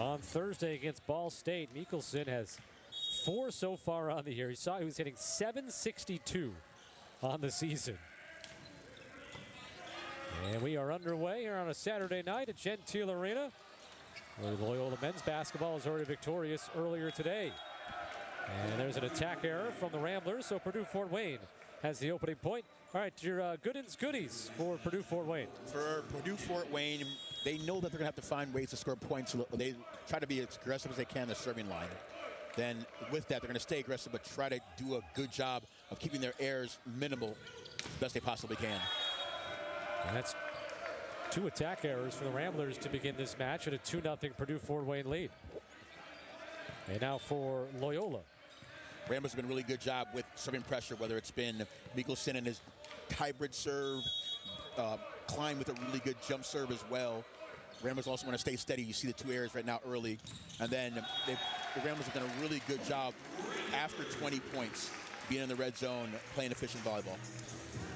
on Thursday against Ball State. Mikkelsen has 4 so far on the year. He saw he was hitting .762 on the season. And we are underway here on a Saturday night at Gentile Arena, where Loyola men's basketball was already victorious earlier today. And there's an attack error from the Ramblers, so Purdue-Fort Wayne has the opening point. All right, your goodies for Purdue-Fort Wayne. For Purdue-Fort Wayne, they know that they're going to have to find ways to score points. So they try to be as aggressive as they can in the serving line. Then with that, they're going to stay aggressive, but try to do a good job of keeping their errors minimal as best they possibly can. And that's 2 attack errors for the Ramblers to begin this match at a 2-0 Purdue-Fort Wayne lead. And now for Loyola. Ramblers have been a really good job with serving pressure, whether it's been Mikkelsen and his hybrid serve, Klein with a really good jump serve as well. Ramblers also want to stay steady. You see the 2 errors right now early. And then the Ramblers have done a really good job after 20 points being in the red zone, playing efficient volleyball.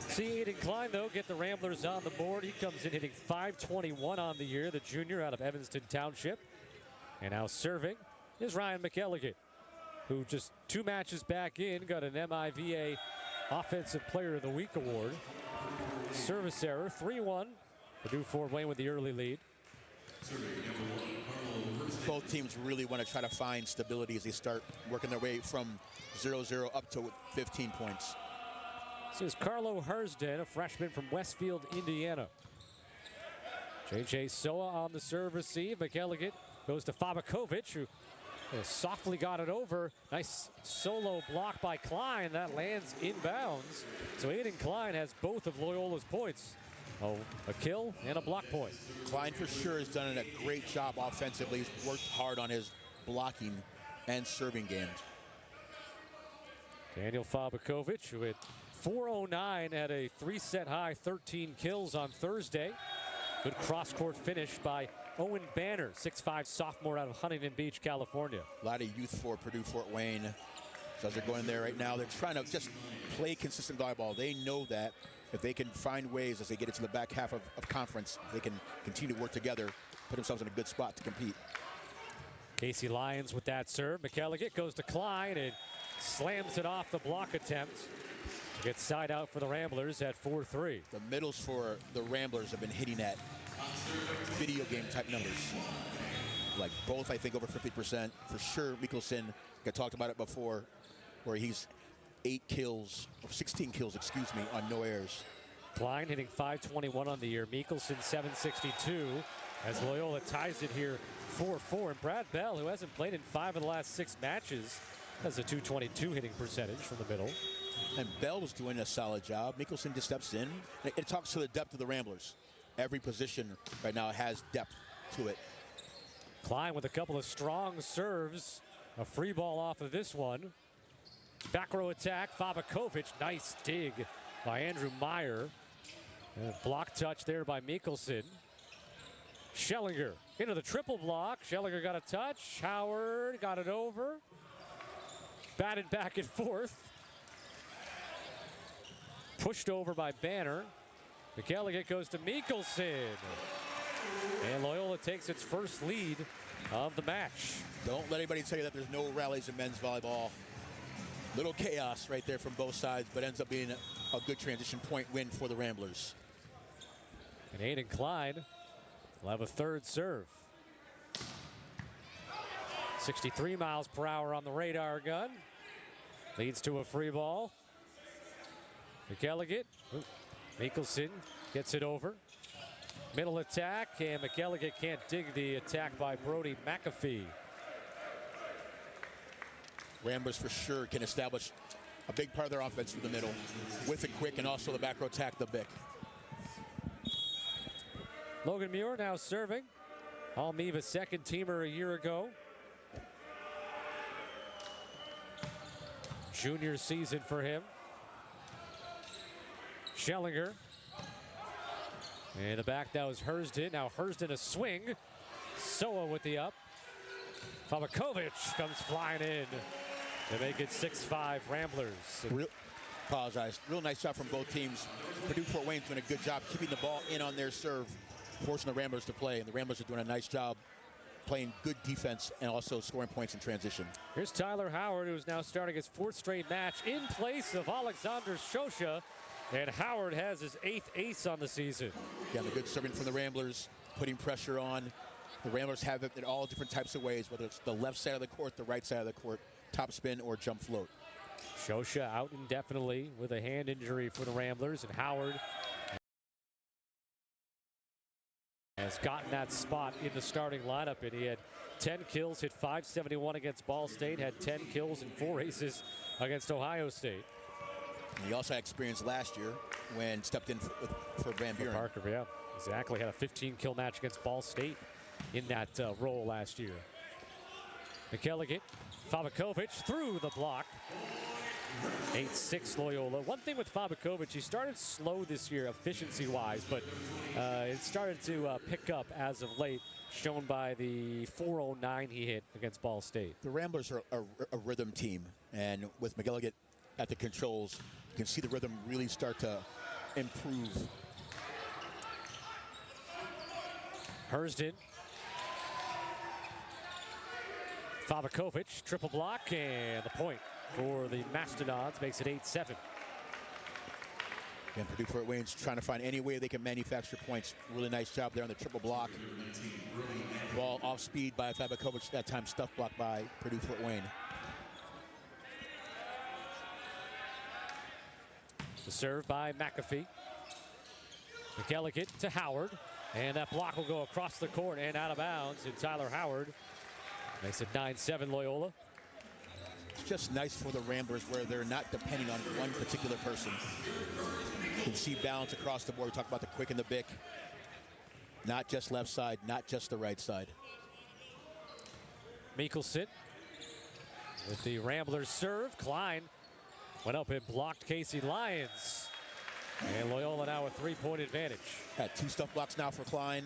See Aiden Klein, though, get the Ramblers on the board. He comes in hitting .521 on the year, the junior out of Evanston Township. And now serving is Ryan McKelligan, who just 2 matches back in got an MIVA Offensive Player of the Week award. Service error, 3-1. Purdue-Fort Wayne with the early lead. Both teams really want to try to find stability as they start working their way from 0-0 up to 15 points. This is Carlo Hersden, a freshman from Westfield, Indiana. J.J. Soa on the serve receive. McKelligan goes to Fabakovic, who softly got it over. Nice solo block by Klein. That lands inbounds. So Aiden Klein has both of Loyola's points. Oh, a kill and a block point. Klein for sure has done a great job offensively. He's worked hard on his blocking and serving games. Daniel Fabakovic, who hit .409 at a 3-set high, 13 kills on Thursday. Good cross-court finish by Owen Banner, 6'5" sophomore out of Huntington Beach, California. A lot of youth for Purdue-Fort Wayne. So as they're going there right now, they're trying to just play consistent volleyball. They know that if they can find ways as they get into the back half of conference, they can continue to work together, put themselves in a good spot to compete. Casey Lyons with that serve. McKelligan goes to Klein and slams it off the block attempt. Gets side out for the Ramblers at 4-3. The middles for the Ramblers have been hitting at video game type numbers. Like both, I think, over 50%. For sure, Mikkelsen, I talked about it before, where he's 16 kills, excuse me, on no errors. Klein hitting .521 on the year. Mikkelsen .762 as Loyola ties it here 4-4. And Brad Bell, who hasn't played in 5 of the last 6 matches, has a .222 hitting percentage from the middle. And Bell was doing a solid job. Mikkelsen just steps in. It talks to the depth of the Ramblers. Every position right now has depth to it. Klein with a couple of strong serves. A free ball off of this one. Back row attack, Fabakovic. Nice dig by Andrew Meyer. And a block touch there by Mikkelsen. Schellinger into the triple block. Schellinger got a touch. Howard got it over. Batted back and forth. Pushed over by Banner. McKelligan goes to Mikkelsen. And Loyola takes its first lead of the match. Don't let anybody tell you that there's no rallies in men's volleyball. Little chaos right there from both sides, but ends up being a good transition point win for the Ramblers. And Aiden Klein will have a third serve. 63 miles per hour on the radar gun. Leads to a free ball. McKelligan, Mikkelsen gets it over. Middle attack, and McKelligan can't dig the attack by Brody McAfee. Ramblers for sure can establish a big part of their offense through the middle with the quick and also the back row attack, the big. Logan Muir now serving. All-Meva second teamer a year ago. Junior season for him. Schellinger. And the back now is Hersden. Now Hersden a swing. Soa with the up. Fabakovic comes flying in to make it 6-5 Ramblers. Real nice job from both teams. Purdue-Fort Wayne's doing a good job keeping the ball in on their serve, forcing the Ramblers to play. And the Ramblers are doing a nice job playing good defense and also scoring points in transition. Here's Tyler Howard, who's now starting his 4th straight match in place of Alexander Shosha. And Howard has his 8th ace on the season. Again, the good serving from the Ramblers, putting pressure on. The Ramblers have it in all different types of ways, whether it's the left side of the court, the right side of the court, top spin, or jump float. Shosha out indefinitely with a hand injury for the Ramblers, and Howard has gotten that spot in the starting lineup, and he had 10 kills, hit .571 against Ball State, had 10 kills and 4 aces against Ohio State. And he also had experience last year when stepped in for Van Buren. Parker, yeah, exactly. Had a 15-kill match against Ball State in that role last year. McKendree, Fabakovic through the block. 8-6 Loyola. One thing with Fabakovic, he started slow this year efficiency-wise, but it started to pick up as of late, shown by the 409 he hit against Ball State. The Ramblers are a rhythm team, and with McKendree at the controls, you can see the rhythm really start to improve. Hersden. Fabakovic, triple block, and the point for the Mastodons makes it 8-7. Again, Purdue Fort Wayne's trying to find any way they can manufacture points. Really nice job there on the triple block. Ball off speed by Fabakovic, that time stuff blocked by Purdue Fort Wayne. The serve by McAfee. McKendree to Howard, and that block will go across the court and out of bounds, and Tyler Howard makes it 9-7 Loyola. It's just nice for the Ramblers where they're not depending on one particular person. You can see balance across the board. We talk about the quick and the big. Not just left side, not just the right side. Mikkelsen with the Ramblers serve. Klein went up and blocked Casey Lyons. And Loyola now with 3-point advantage. Had 2 stuff blocks now for Klein.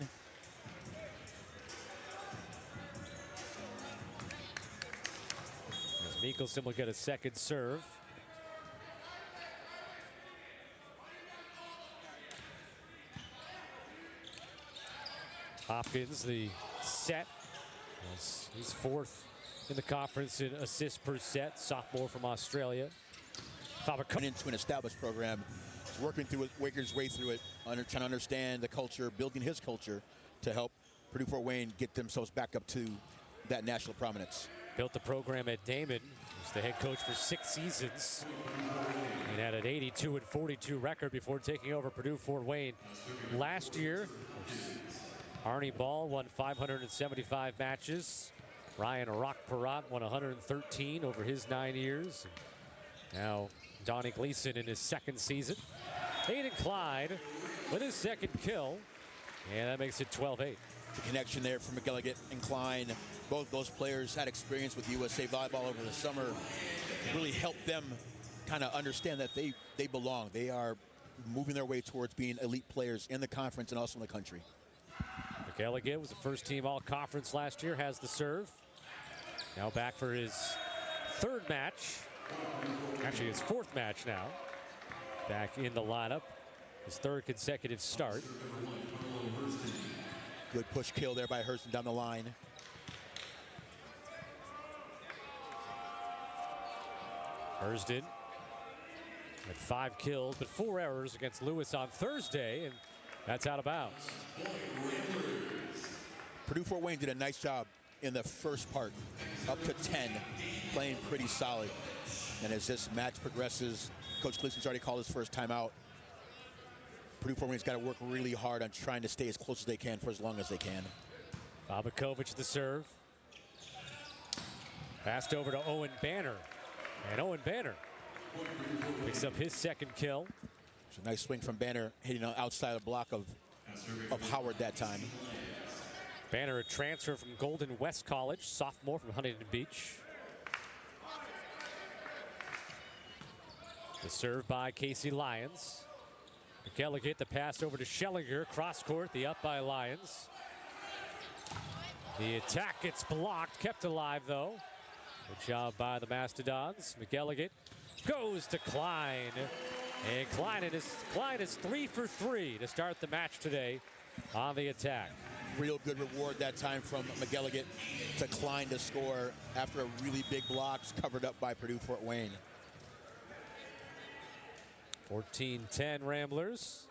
As Mikkelsen will get a second serve. Hopkins, the set. He's 4th in the conference in assists per set. Sophomore from Australia. Coming into an established program, working through it, working his way through it, trying to understand the culture, building his culture to help Purdue Fort Wayne get themselves back up to that national prominence. Built the program at Damon. Was the head coach for 6 seasons. And had an 82-42 record before taking over Purdue Fort Wayne last year. Arnie Ball won 575 matches. Ryan Rockparat won 113 over his 9 years. Now Donnie Gleason in his 2nd season. Aiden Klein with his 2nd kill. And that makes it 12-8. The connection there for McKendree and Klein. Both those players had experience with USA Volleyball over the summer. Really helped them kind of understand that they belong. They are moving their way towards being elite players in the conference and also in the country. McKendree was the first-team all-conference last year, has the serve. Now back for his 3rd match. Actually, his 4th match now. Back in the lineup. His 3rd consecutive start. Good push kill there by Hersden down the line. Hersden had 5 kills, but 4 errors against Lewis on Thursday, and that's out of bounds. Purdue Fort Wayne did a nice job in the first part, up to 10, playing pretty solid. And as this match progresses, Coach Gleason's already called his first timeout. Purdue Fort Wayne's got to work really hard on trying to stay as close as they can for as long as they can. Fabakovic the serve. Passed over to Owen Banner. And Owen Banner picks up his 2nd kill. It's a nice swing from Banner, hitting on outside the block of Howard that time. Banner, a transfer from Golden West College, sophomore from Huntington Beach. The serve by Casey Lyons. McKendree the pass over to Schellinger, cross court, the up by Lyons. The attack gets blocked, kept alive though. Good job by the Mastodons. McKendree goes to Klein. And Klein is 3 for 3 to start the match today on the attack. Real good reward that time from McElligott to Klein to score after a really big block covered up by Purdue Fort Wayne. 14-10 Ramblers.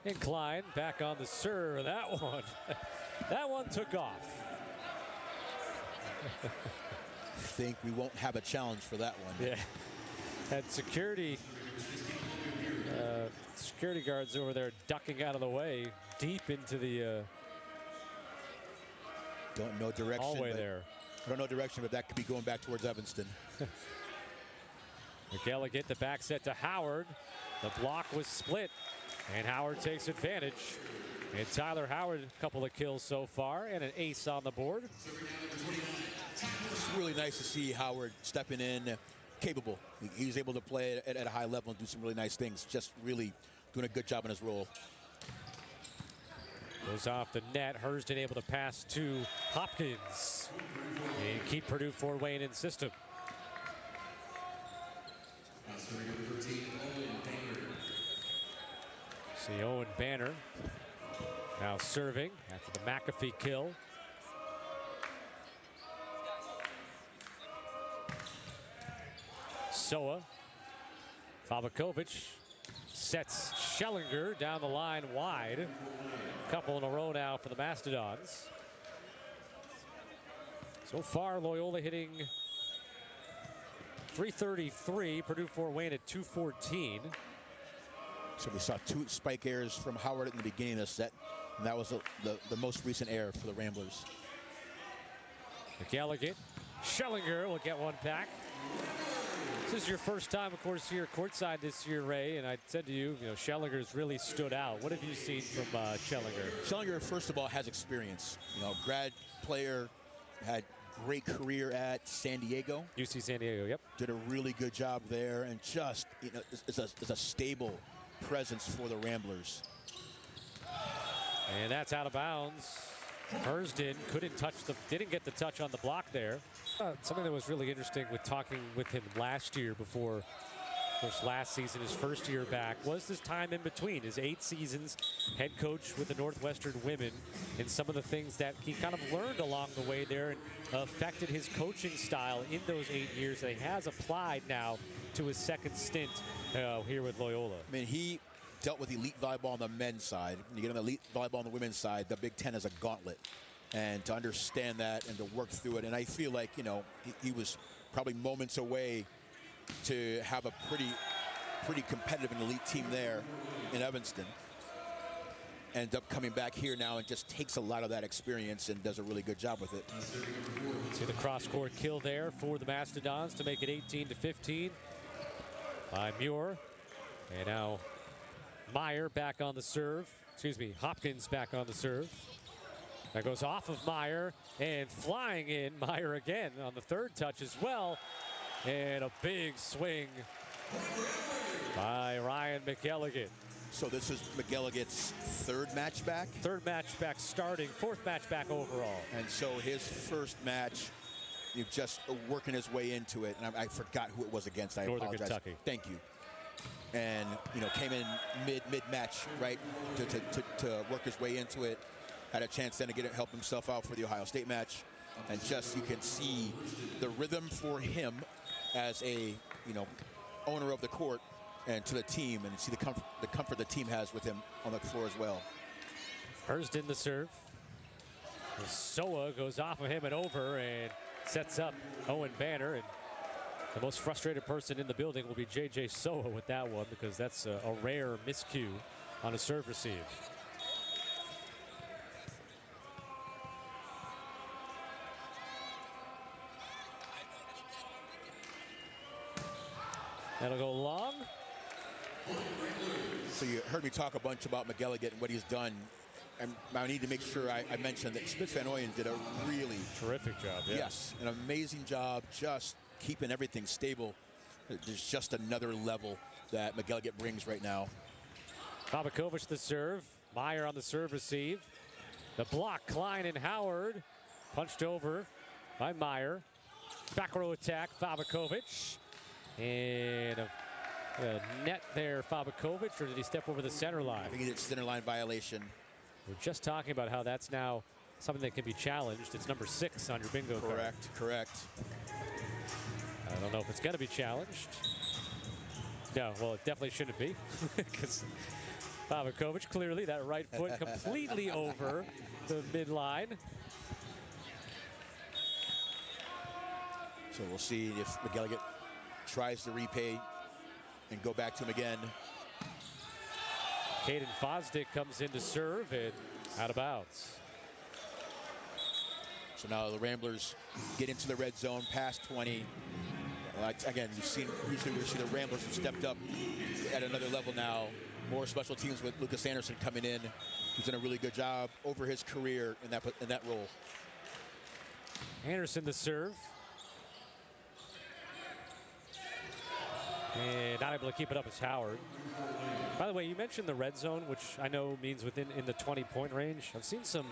And Klein back on the serve. That one, that one took off. Think we won't have a challenge for that one. Yeah, had security guards over there ducking out of the way deep into the don't know direction. hallway there. Don't know direction, but that could be going back towards Evanston. McElligott the back set to Howard. The block was split, and Howard takes advantage. And Tyler Howard, a couple of kills so far, and an ace on the board. It's really nice to see Howard stepping in, capable. He's able to play at a high level and do some really nice things. Just really doing a good job in his role. Goes off the net. Hurston able to pass to Hopkins and keep Purdue Fort Wayne in system. See Owen Banner now serving after the McAfee kill. Soa. Fabakovic sets Schellinger down the line wide. Couple in a row now for the Mastodons. So far, Loyola hitting .333. Purdue Fort Wayne at .214. So we saw 2 spike errors from Howard in the beginning of the set, and that was the most recent error for the Ramblers. McElligott. Schellinger will get one back. This is your first time, of course, here courtside this year, Ray, and I said to you, Schellinger's really stood out. What have you seen from Schellinger? Schellinger, first of all, has experience. Grad player, had great career at San Diego. UC San Diego, yep. Did a really good job there, and just, is a stable presence for the Ramblers. And that's out of bounds. Hurston didn't get the touch on the block there. Something that was really interesting with talking with him last year before, of course, last season, his first year back, was this time in between, his 8 seasons head coach with the Northwestern women, and some of the things that he kind of learned along the way there and affected his coaching style in those 8 years that he has applied now to his second stint here with Loyola. I mean, he dealt with elite volleyball on the men's side. You get on the elite volleyball on the women's side, the Big Ten is a gauntlet. And to understand that and to work through it. And I feel like, he was probably moments away to have a pretty competitive and elite team there in Evanston. Ends up coming back here now and just takes a lot of that experience and does a really good job with it. See the cross-court kill there for the Mastodons to make it 18-15 by Muir. And now Meyer back on the serve. Hopkins back on the serve. That goes off of Meyer and flying in Meyer again on the third touch as well. And a big swing by Ryan McElligott. So this is McElligott's 3rd match back? 3rd match back starting, 4th match back overall. And so his first match, you're just working his way into it. And I forgot who it was against. I Northern apologize. Kentucky. Thank you. And, came in mid-match, right, to work his way into it. Had a chance then to help himself out for the Ohio State match. And just, you can see the rhythm for him as a, owner of the court and to the team, and see the comfort the team has with him on the floor as well. Hurston the serve. Soa goes off of him and over and sets up Owen Banner. And the most frustrated person in the building will be J.J. Soa with that one, because that's a rare miscue on a serve receive. That'll go long. So you heard me talk a bunch about McElligott and what he's done. And I need to make sure I mention that Smith Van Ooyen did a really terrific job. Yeah. Yes, an amazing job just keeping everything stable. There's just another level that McElligott brings right now. Fabakovic the serve. Meyer on the serve receive. The block, Klein and Howard. Punched over by Meyer. Back row attack, Fabakovic. And a net there, Fabakovic, or did he step over the center line? I think he did center line violation. We're just talking about how that's now something that can be challenged. It's number 6 on your bingo card. Correct. I don't know if it's going to be challenged. No, well, it definitely shouldn't be, because Pavakovic, clearly that right foot completely over the midline. So we'll see if McElligott tries to repay and go back to him again. Caden Fosdick comes in to serve and out of bounds. So now the Ramblers get into the red zone past 20. Again, you've seen usually we see the Ramblers have stepped up at another level now. More special teams with Lucas Anderson coming in. He's done a really good job over his career in that role. Anderson the serve. And not able to keep it up is Howard. By the way, you mentioned the red zone, which I know means within the 20-point range. I've seen some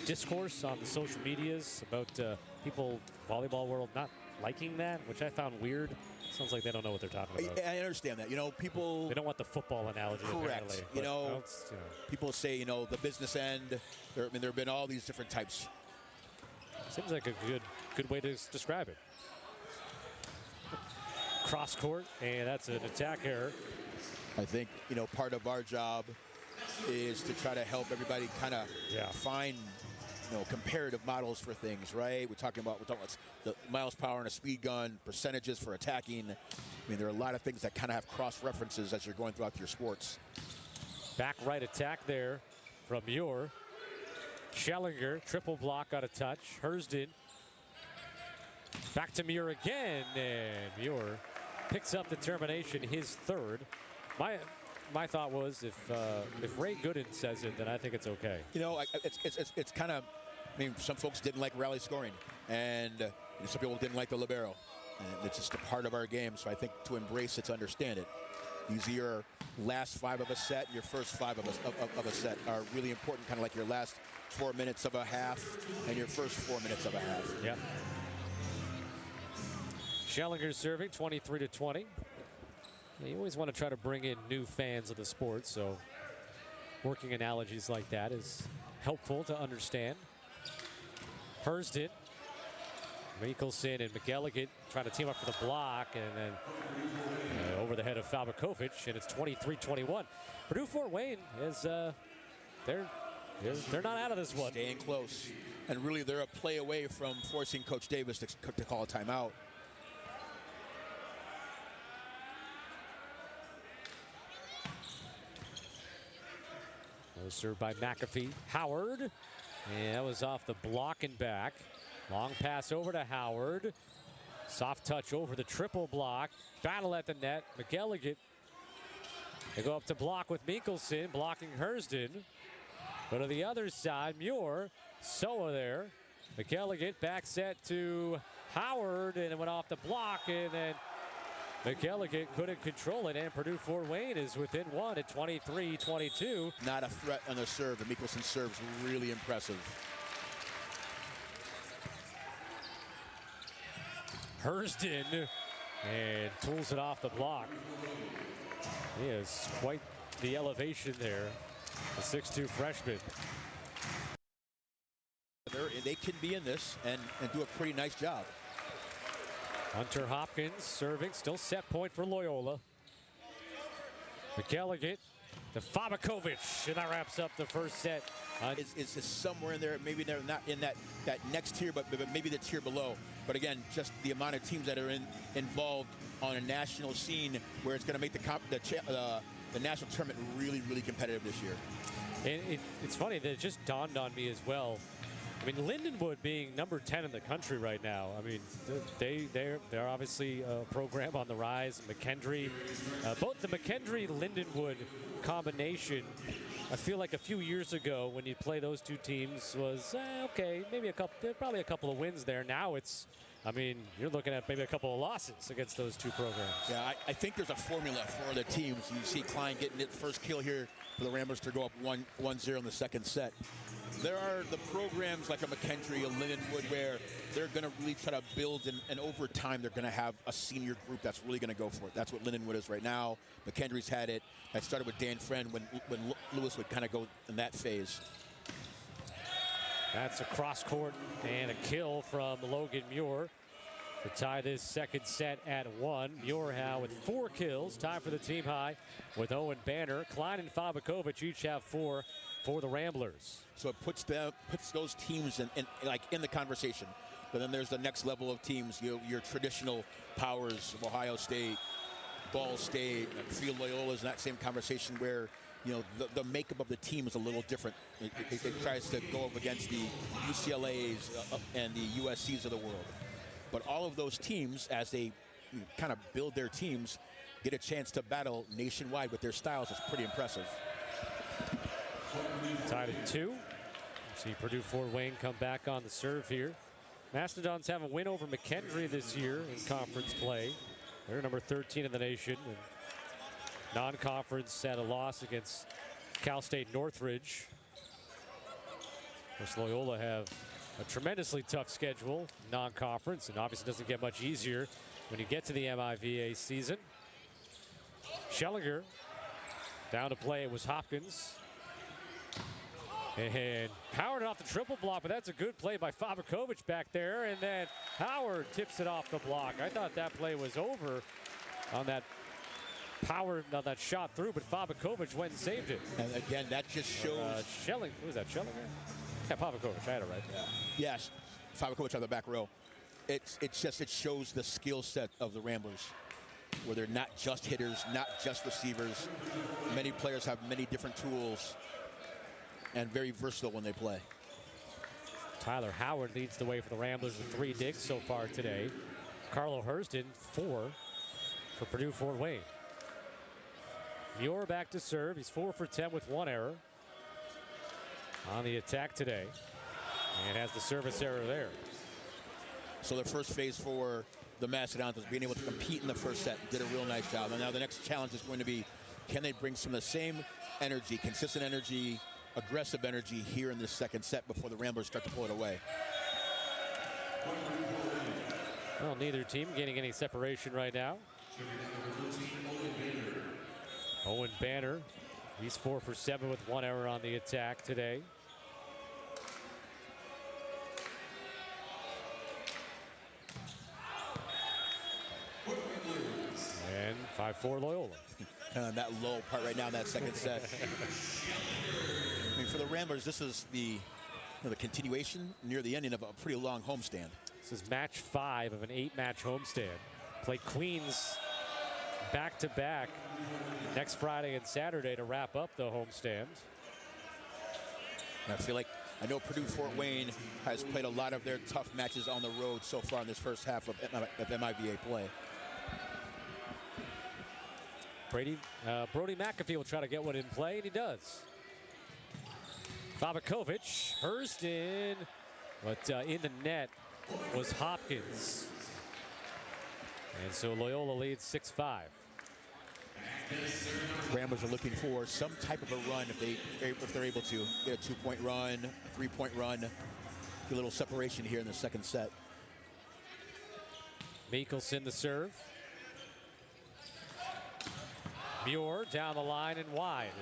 discourse on the social medias about people, volleyball world, not liking that, which I found weird. Sounds like they don't know what they're talking about. I understand that. You know, people... They don't want the football analogy, correct. Apparently. You know, people say, you know, the business end. I mean, there have been all these different types. Seems like a good way to describe it. Cross court, and that's an attack error. I think, you know, part of our job is to try to help everybody kind of find, you know, comparative models for things, right? We're talking about the miles per hour in a speed gun, percentages for attacking. I mean, there are a lot of things that kind of have cross references as you're going throughout your sports. Back right attack there from Muir. Schellinger, triple block on a touch. Hersden. Back to Muir again, and Muir picks up the termination, his third. My thought was if Ray Gooden says it, then I think it's okay. You know, it's kind of, I mean, some folks didn't like rally scoring, and some people didn't like the libero. And it's just a part of our game, so I think to embrace it, to understand it. These are your last 5 of a set, your first 5 of a set are really important, kind of like your last 4 minutes of a half and your first 4 minutes of a half. Yeah. Schellinger serving 23-20. Yeah, you always want to try to bring in new fans of the sport, so working analogies like that is helpful to understand. Hersden, Mikkelsen, and McElligott trying to team up for the block, and then over the head of Fabakovic, and it's 23-21. Purdue Fort Wayne is they're not out of this one. Staying close, and really they're a play away from forcing Coach Davis to call a timeout. Served by McAfee. Howard. And that was off the block and back. Long pass over to Howard. Soft touch over the triple block. Battle at the net. McElligott. They go up to block with Mikkelsen, blocking Hersden. Go to the other side. Muir. Soa there. McElligott back set to Howard, and it went off the block, and then McElligott couldn't control it, and Purdue Fort Wayne is within 1 at 23-22. Not a threat on the serve. The Mikkelsen serve's really impressive. Hersden, and tools it off the block. He has quite the elevation there, the 6'2" freshman. They can be in this and do a pretty nice job. Hunter Hopkins serving, still set point for Loyola. McElligott to Fabakovic, and that wraps up the first set. It's somewhere in there. Maybe they're not in that next tier, but maybe the tier below. But again, just the amount of teams that are involved on a national scene where it's going to make the national tournament really, really competitive this year. And it's funny that it just dawned on me as well. I mean, Lindenwood being number 10 in the country right now. I mean, they're obviously a program on the rise. McKendree, both the McKendree-Lindenwood combination, I feel like a few years ago when you play those two teams was okay, maybe probably a couple of wins there. Now it's, I mean, you're looking at maybe a couple of losses against those two programs. Yeah, I think there's a formula for the teams. You see Klein getting his first kill here for the Ramblers to go up 1-0 in the second set. There are the programs like a McKendree, a Lindenwood, where they're going to really try to build, and over time they're going to have a senior group that's really going to go for it. That's what Lindenwood is right now. McKendree's had it. That started with Dan Friend when Lewis would kind of go in that phase. That's a cross court and a kill from Logan Muir to tie this second set at 1. Muir now with 4 kills, tied for the team high with Owen Banner. Klein and Fabakovic each have 4 for the Ramblers. So it puts those teams in the conversation. But then there's the next level of teams, your traditional powers of Ohio State, Ball State. I feel Loyola's in that same conversation where the makeup of the team is a little different. It tries to go up against the UCLAs and the USCs of the world. But all of those teams, as they kind of build their teams, get a chance to battle nationwide with their styles. It's pretty impressive. Tied at 2. See Purdue Fort Wayne come back on the serve here. Mastodons have a win over McKendree this year in conference play. They're number 13 in the nation. And non-conference had a loss against Cal State Northridge. Of course, Loyola have a tremendously tough schedule, non-conference, and obviously doesn't get much easier when you get to the MIVA season. Schellinger down to play. It was Hopkins. And Howard off the triple block, but that's a good play by Fabakovic back there. And then Howard tips it off the block. I thought that play was over on that shot through, but Fabakovic went and saved it. And again, that just shows. Schelling, who was that? Schellinger? Yeah, Fabakovic. I had it right. Yeah. Yes, Fabakovic on the back row. It shows the skill set of the Ramblers, where they're not just hitters, not just receivers. Many players have many different tools and very versatile when they play. Tyler Howard leads the way for the Ramblers with 3 digs so far today. Carlo Hurston, 4 for Purdue Fort Wayne. Muir back to serve. He's 4 for 10 with 1 error on the attack today, and has the service error there. So the first phase for the Mastodons was being able to compete in the first set. Did a real nice job. And now the next challenge is going to be, can they bring some of the same energy, consistent energy, aggressive energy here in this second set before the Ramblers start to pull it away? Well, neither team getting any separation right now. Owen Banner, he's 4 for 7 with 1 error on the attack today. And 5-4 Loyola. That low part right now in that second set. I mean, for the Ramblers, this is the continuation near the ending of a pretty long homestand. This is match 5 of an 8-match homestand. Play Queens back-to-back next Friday and Saturday to wrap up the homestand. I know Purdue Fort Wayne has played a lot of their tough matches on the road so far in this first half of MIVA play. Brody McAfee will try to get one in play, and he does. Fabakovic, Hurston, but in the net was Hopkins. And so Loyola leads 6-5. Ramblers are looking for some type of a run if they're able to. Get a 2-point run, a 3-point run. Get a little separation here in the second set. Mikkelsen the serve. Muir down the line and wide.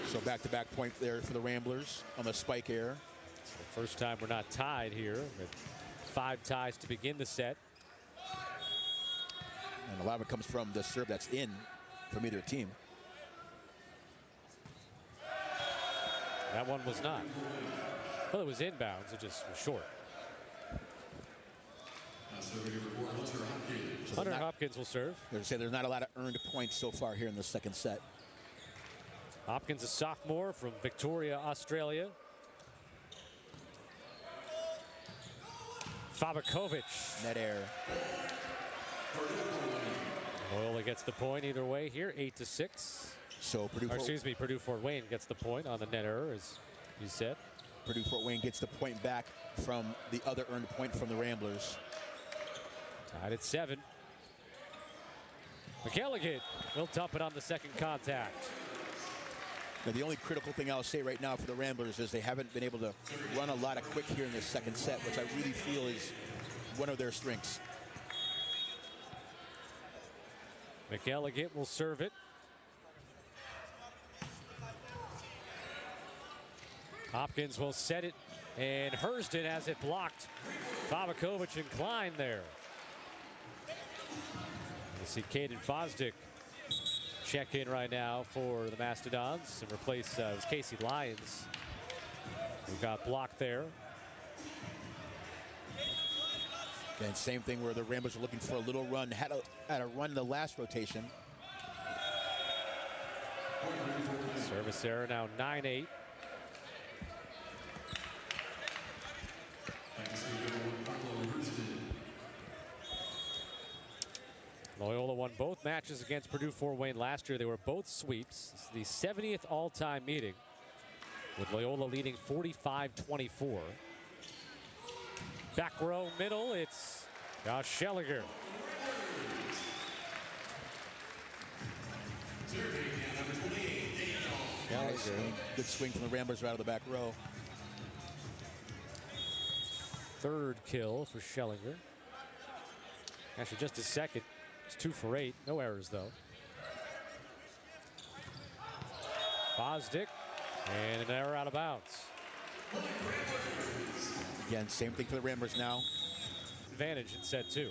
So back-to-back point there for the Ramblers on the spike air. So first time we're not tied here. With 5 ties to begin the set. And a lot of it comes from the serve that's in from either team. That one was not. Well, it was inbounds. It just was short. Hunter Hopkins will serve. There's not a lot of earned points so far here in the second set. Hopkins, a sophomore from Victoria, Australia. Fabakovic. Net error. Loyola gets the point either way here, 8-6. So Purdue Fort Wayne gets the point on the net error, as you said. Purdue Fort Wayne gets the point back from the other earned point from the Ramblers. Tied at 7. McKelligan will dump it on the second contact. Now, the only critical thing I'll say right now for the Ramblers is they haven't been able to run a lot of quick here in this second set, which I really feel is one of their strengths. McKelligan will serve it. Hopkins will set it, and Hurston has it blocked. Fabakovic and Klein there. You see Caden Fosdick check in right now for the Mastodons and replace it was Casey Lyons, who got blocked there. And same thing where the Ramblers are looking for a little run. Had a run in the last rotation. Service error now 9-8. Loyola won both matches against Purdue Fort Wayne last year. They were both sweeps. This is the 70th all-time meeting, with Loyola leading 45-24. Back row middle, it's Josh Schellinger. Nice swing. Good swing from the Ramblers right out of the back row. Third kill for Schellinger. Actually, just his second. It's 2 for 8. No errors, though. Fosdick, and an error out of bounds. Again, same thing for the Ramblers now. Advantage in set 2.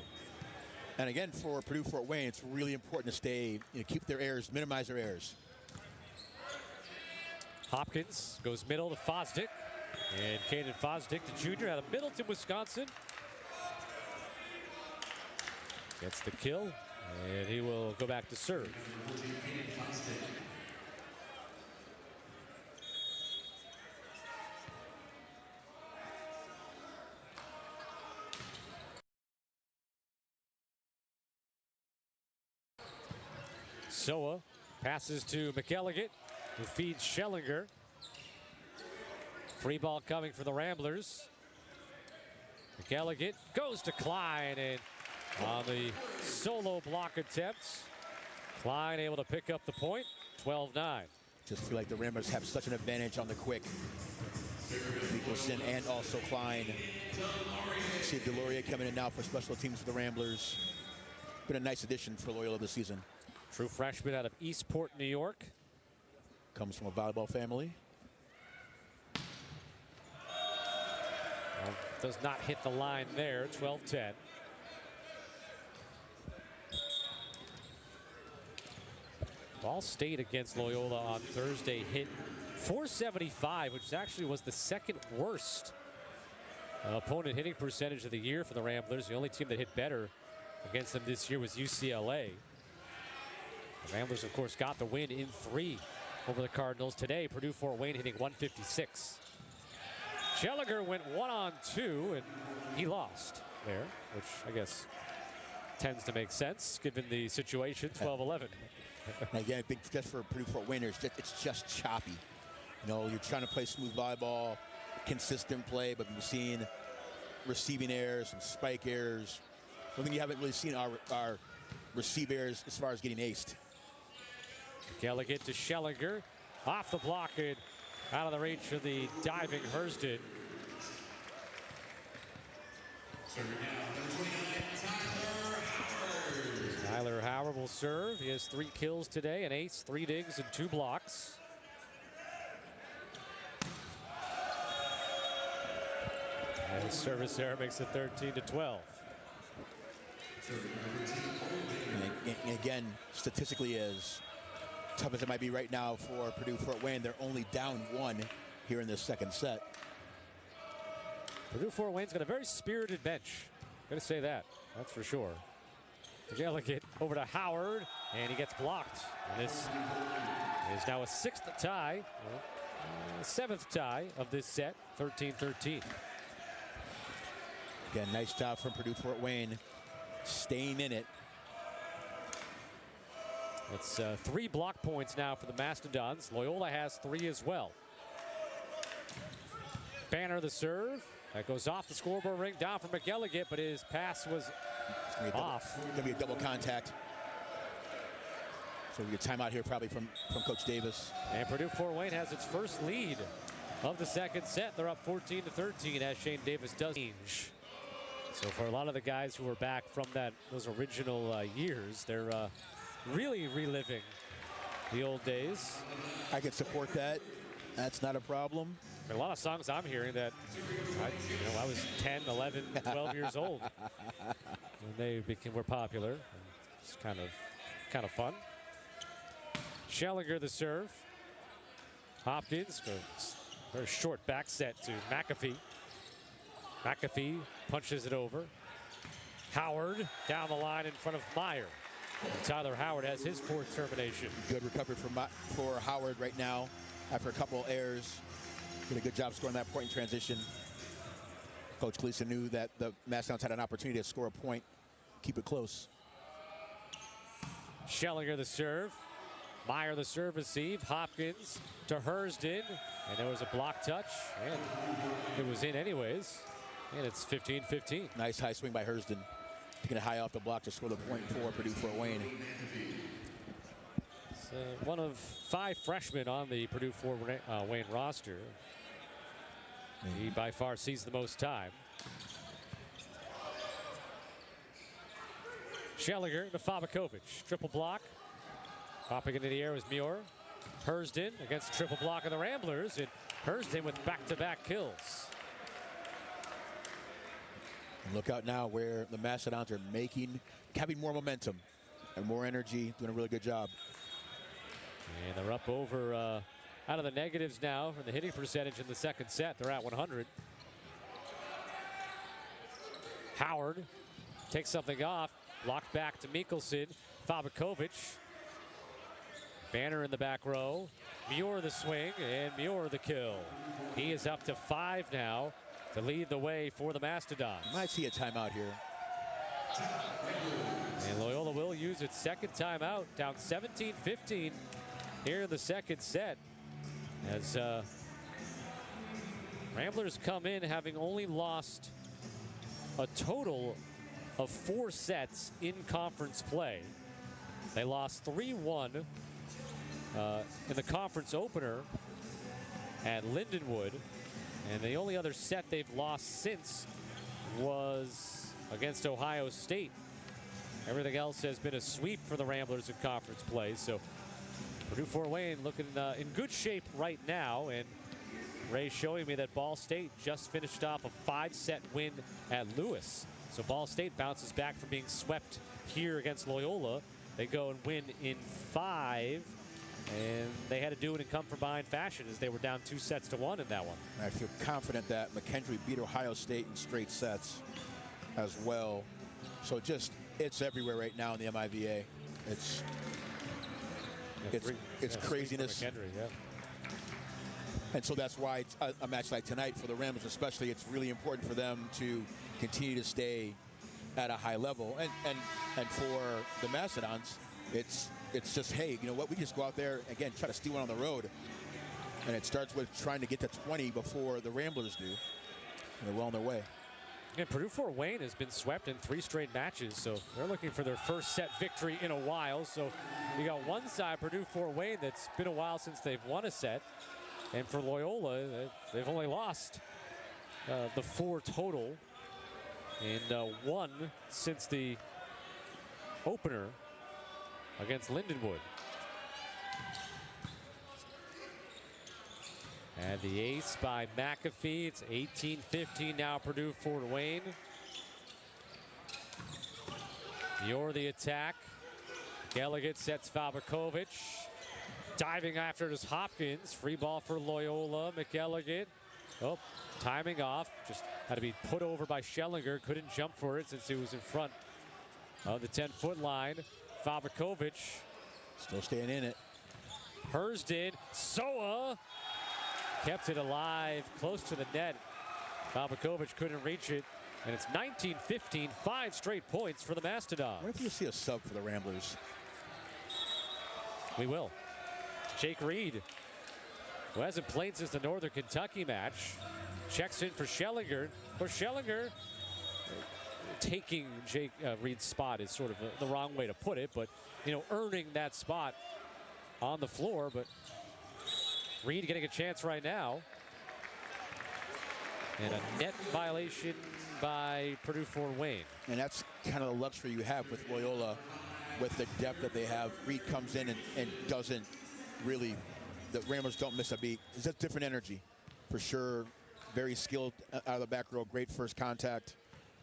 And again, for Purdue Fort Wayne, it's really important to stay, keep their errors, minimize their errors. Hopkins goes middle to Fosdick. And Caden Fosdick, the junior out of Middleton, Wisconsin, gets the kill, and he will go back to serve. Soa passes to McElligott, who feeds Schellinger. Free ball coming for the Ramblers. McElligott goes to Klein, and on the solo block attempts, Klein able to pick up the point, 12-9. Just feel like the Ramblers have such an advantage on the quick. Nicholson and also Klein. See Deloria coming in now for special teams for the Ramblers. Been a nice addition for Loyola this season. True freshman out of Eastport, New York. Comes from a volleyball family. Does not hit the line there, 12-10. Ball State against Loyola on Thursday hit .475, which actually was the second worst opponent hitting percentage of the year for the Ramblers. The only team that hit better against them this year was UCLA. The Ramblers, of course, got the win in 3 over the Cardinals. Today, Purdue Fort Wayne hitting .156. Schellinger went 1-on-2, and he lost there, which I guess tends to make sense given the situation, 12-11. And again, I think just for Purdue Fort Wayne, it's just choppy. You're trying to play smooth volleyball, consistent play, but you're seeing receiving errors and spike errors. One thing you haven't really seen are receive errors as far as getting aced. Gallagher to Schellinger, off the block and out of the reach of the diving Hurston. Tyler Howard will serve. He has 3 kills today, an ace, 3 digs, and 2 blocks. And the service error makes it 13-12. And again, statistically, as tough as it might be right now for Purdue Fort Wayne, they're only down 1 here in this second set. Purdue Fort Wayne's got a very spirited bench. Gonna say that, that's for sure. Gallagher over to Howard, and he gets blocked. And this is now a 6th tie, 7th tie of this set, 13-13. Again, nice job from Purdue Fort Wayne, staying in it. It's 3 block points now for the Mastodons. Loyola has 3 as well. Banner the serve. That goes off the scoreboard ring, down for McElligott, but his pass was off. Going to be a double contact. So we get timeout here probably from Coach Davis. And Purdue Fort Wayne has its first lead of the second set. They're up 14-13 as Shane Davis does change. So for a lot of the guys who were back from those original years, they're really reliving the old days. I can support that. That's not a problem. A lot of songs I'm hearing that I was 10, 11, 12 years old when they were popular. It's kind of fun. Schellinger the serve. Hopkins goes very short back set to McAfee. McAfee punches it over. Howard down the line in front of Meyer. And Tyler Howard has his fourth termination. Good recovery for Howard right now after a couple of errors. Did a good job scoring that point in transition. Coach Gleason knew that the Mastodons had an opportunity to score a point, keep it close. Schellinger the serve. Meyer the serve receive. Hopkins to Hersden. And there was a block touch. And it was in anyways. And it's 15-15. Nice high swing by Hersden. Taking it high off the block to score the point for Purdue Fort Wayne. It's one of 5 freshmen on the Purdue Fort Wayne roster. He by far sees the most time. Schellinger to Fabakovic. Triple block. Popping into the air was Muir. Hersden against the triple block of the Ramblers. And Hersden with back-to-back kills. And look out now where the Mastodons are having more momentum and more energy, doing a really good job. And they're up over out of the negatives now from the hitting percentage in the second set. They're at 100. Howard takes something off. Blocked back to Mikkelsen. Fabakovic. Banner in the back row. Muir the swing and Muir the kill. He is up to 5 now to lead the way for the Mastodons. Might see a timeout here. And Loyola will use its second timeout, down 17-15 here in the second set. As Ramblers come in having only lost a total of 4 sets in conference play. They lost 3-1 in the conference opener at Lindenwood. And the only other set they've lost since was against Ohio State. Everything else has been a sweep for the Ramblers in conference play. So Purdue Fort Wayne looking in good shape right now. And Ray showing me that Ball State just finished off a 5-set win at Lewis. So Ball State bounces back from being swept here against Loyola. They go and win in 5. And they had to do it in come from behind fashion as they were down 2-1 in that one. I feel confident that McKendree beat Ohio State in straight sets as well. So it's everywhere right now in the MIVA. It's craziness. McKendree, yeah. And so that's why it's a match like tonight for the Ramblers especially, it's really important for them to continue to stay at a high level. And for the Mastodons, it's just, hey, you know what, we just go out there, again, try to steal one on the road. And it starts with trying to get to 20 before the Ramblers do. And they're well on their way. And Purdue Fort Wayne has been swept in 3 straight matches, so they're looking for their first set victory in a while. So you got one side, Purdue Fort Wayne, that's been a while since they've won a set. And for Loyola, they've only lost the 4 total, and 1 since the opener against Lindenwood. And the ace by McAfee. It's 18-15 now, Purdue Fort Wayne. Muir the attack. Gallagher sets Fabakovic. Diving after it is Hopkins. Free ball for Loyola. McElligott. Oh, timing off. Just had to be put over by Schellinger. Couldn't jump for it since he was in front of the 10-foot line. Fabakovic. Still staying in it. Hersden. Soa. Kept it alive, close to the net. Fabakovic couldn't reach it. And it's 19-15, 5 straight points for the Mastodons. What if you see a sub for the Ramblers? We will. Jake Reed, who hasn't played since the Northern Kentucky match, checks in for Schellinger. Or Schellinger, taking Jake Reed's spot is sort of the wrong way to put it, but, you know, earning that spot on the floor. But Reed getting a chance right now. And a net violation by Purdue Fort Wayne. And that's kind of the luxury you have with Loyola, with the depth that they have. Reed comes in and doesn't really, the Ramblers don't miss a beat. It's just different energy. for sure, very skilled out of the back row, great first contact,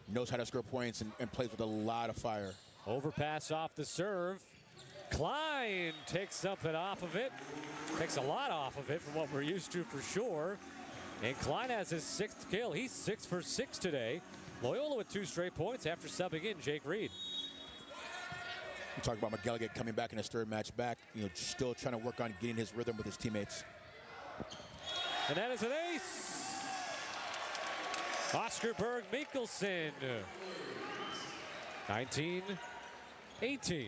knows how to score points, and plays with a lot of fire. Overpass off the serve. Klein takes something off of it. Takes a lot off of it from what we're used to for sure. And Klein has his 6th kill. He's 6 for 6 today. Loyola with 2 straight points after subbing in Jake Reed. We talk about McKendree coming back in his 3rd match back, still trying to work on getting his rhythm with his teammates. And that is an ace. Oscar Berg Mikkelsen. 19-18.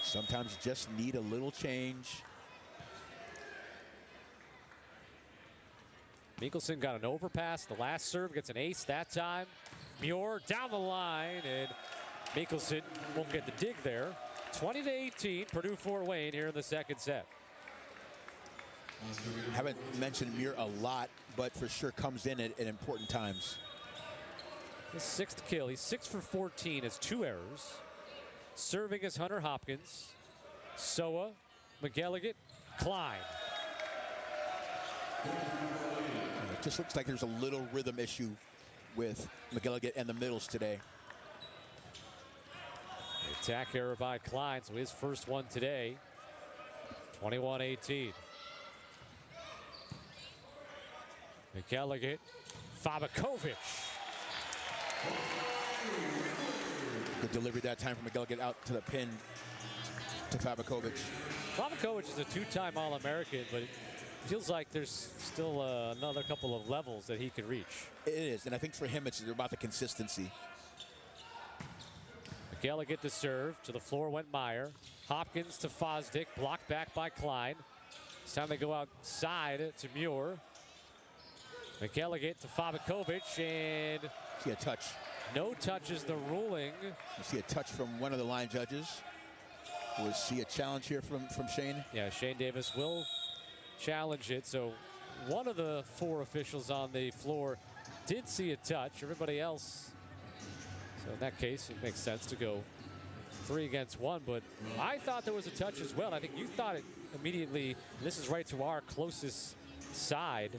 Sometimes you just need a little change. Mikkelsen got an overpass. The last serve gets an ace that time. Muir down the line, and Mikkelsen won't get the dig there. 20-18, Purdue Fort Wayne here in the 2nd set. Haven't mentioned Muir a lot, but for sure comes in at important times. His 6th kill. He's 6 for 14, has 2 errors. Serving is Hunter Hopkins, Soa, McElligott, Klein. It just looks like there's a little rhythm issue with McElligott and the middles today. Attack error by Klein, so his first one today. 21-18. McElligott, Fabakovic. Good delivery that time from McElligott out to the pin to Fabakovic. Fabakovic is a 2-time All-American, but it feels like there's still another couple of levels that he can reach. It is, and I think for him it's about the consistency. McElligott to serve. To the floor went Meyer. Hopkins to Fosdick, blocked back by Klein. This time they go outside to Muir. McElligott to Fabakovic, and See a touch. no touch is the ruling. You see a touch from one of the line judges. We'll see a challenge here from Shane. Yeah, Shane Davis will challenge it. So one of the 4 officials on the floor did see a touch. Everybody else. So in that case, it makes sense to go 3 against 1. But I thought there was a touch as well. I think you thought it immediately. This is right to our closest side.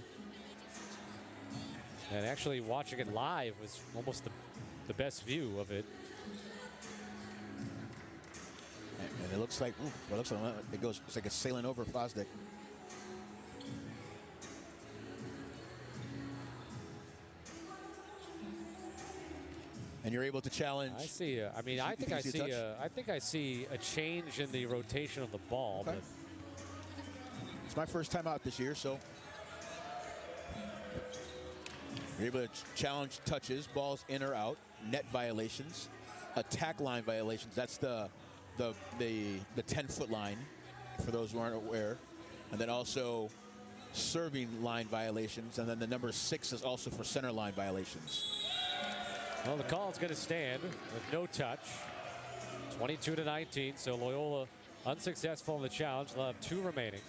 And actually watching it live was almost the best view of it. And it looks like, it's like it's sailing over Fosdick. And you're able to challenge. I see. I mean, I think I see a change in the rotation of the ball. Okay. But it's my first time out this year, so you're able to challenge touches, balls in or out, net violations, attack line violations. That's the 10-foot line, for those who aren't aware, and then also serving line violations, and then the number 6 is also for center line violations. Well, the call is going to stand with no touch. 22-19, so Loyola unsuccessful in the challenge. They'll have 2 remaining.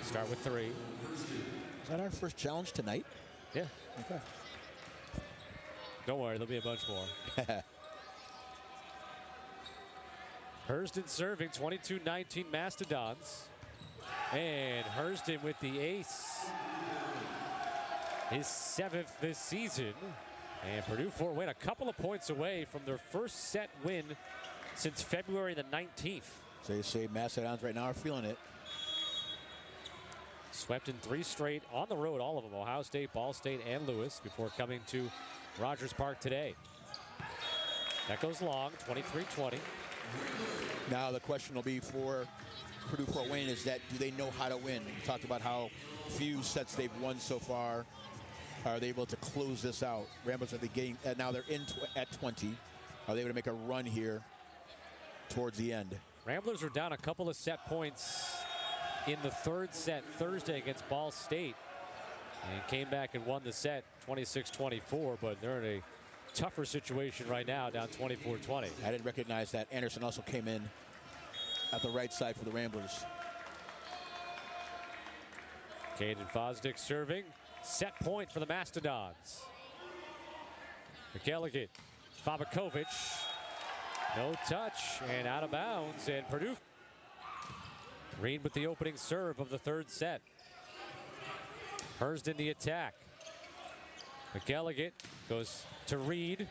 Start with 3. Is that our first challenge tonight? Yeah. Okay. Don't worry, there'll be a bunch more. Hurston serving, 22-19 Mastodons. And Hurston with the ace. His 7th this season. And Purdue Fort Wayne a couple of points away from their first set win since February the 19th. So you say Mastodons right now are feeling it. Swept in 3 straight on the road, all of them, Ohio State, Ball State, and Lewis, before coming to Rogers Park today. That goes long, 23-20. Now the question will be for Purdue Fort Wayne is that, do they know how to win? We talked about how few sets they've won so far. Are they able to close this out? Ramblers are they getting, now they're in at 20. Are they able to make a run here towards the end? Ramblers are down a couple of set points in the 3rd set Thursday against Ball State, and came back and won the set 26-24, but they're in a tougher situation right now, down 24-20. I didn't recognize that. Anderson also came in at the right side for the Ramblers. Caden Fosdick serving. Set point for the Mastodons. McElligott, Fabakovic. No touch and out of bounds. And Purdue Reed with the opening serve of the third set. Hurst in the attack. McElligott goes to Reed.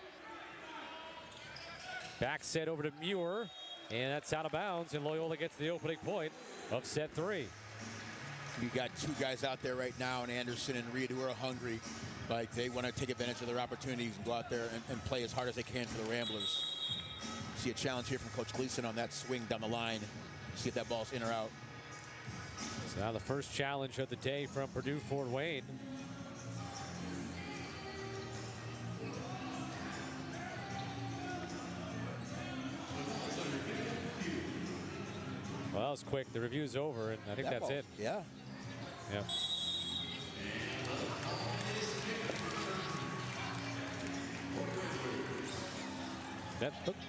Back set over to Muir. And that's out of bounds, and Loyola gets the opening point of set 3. You got two guys out there right now, and Anderson and Reed, who are hungry. Like, they want to take advantage of their opportunities and go out there and play as hard as they can for the Ramblers. See a challenge here from Coach Gleason on that swing down the line. See if that ball's in or out. So now the first challenge of the day from Purdue Fort Wayne. Well, that was quick. The review's over, and I think that's it. Yeah. Yeah.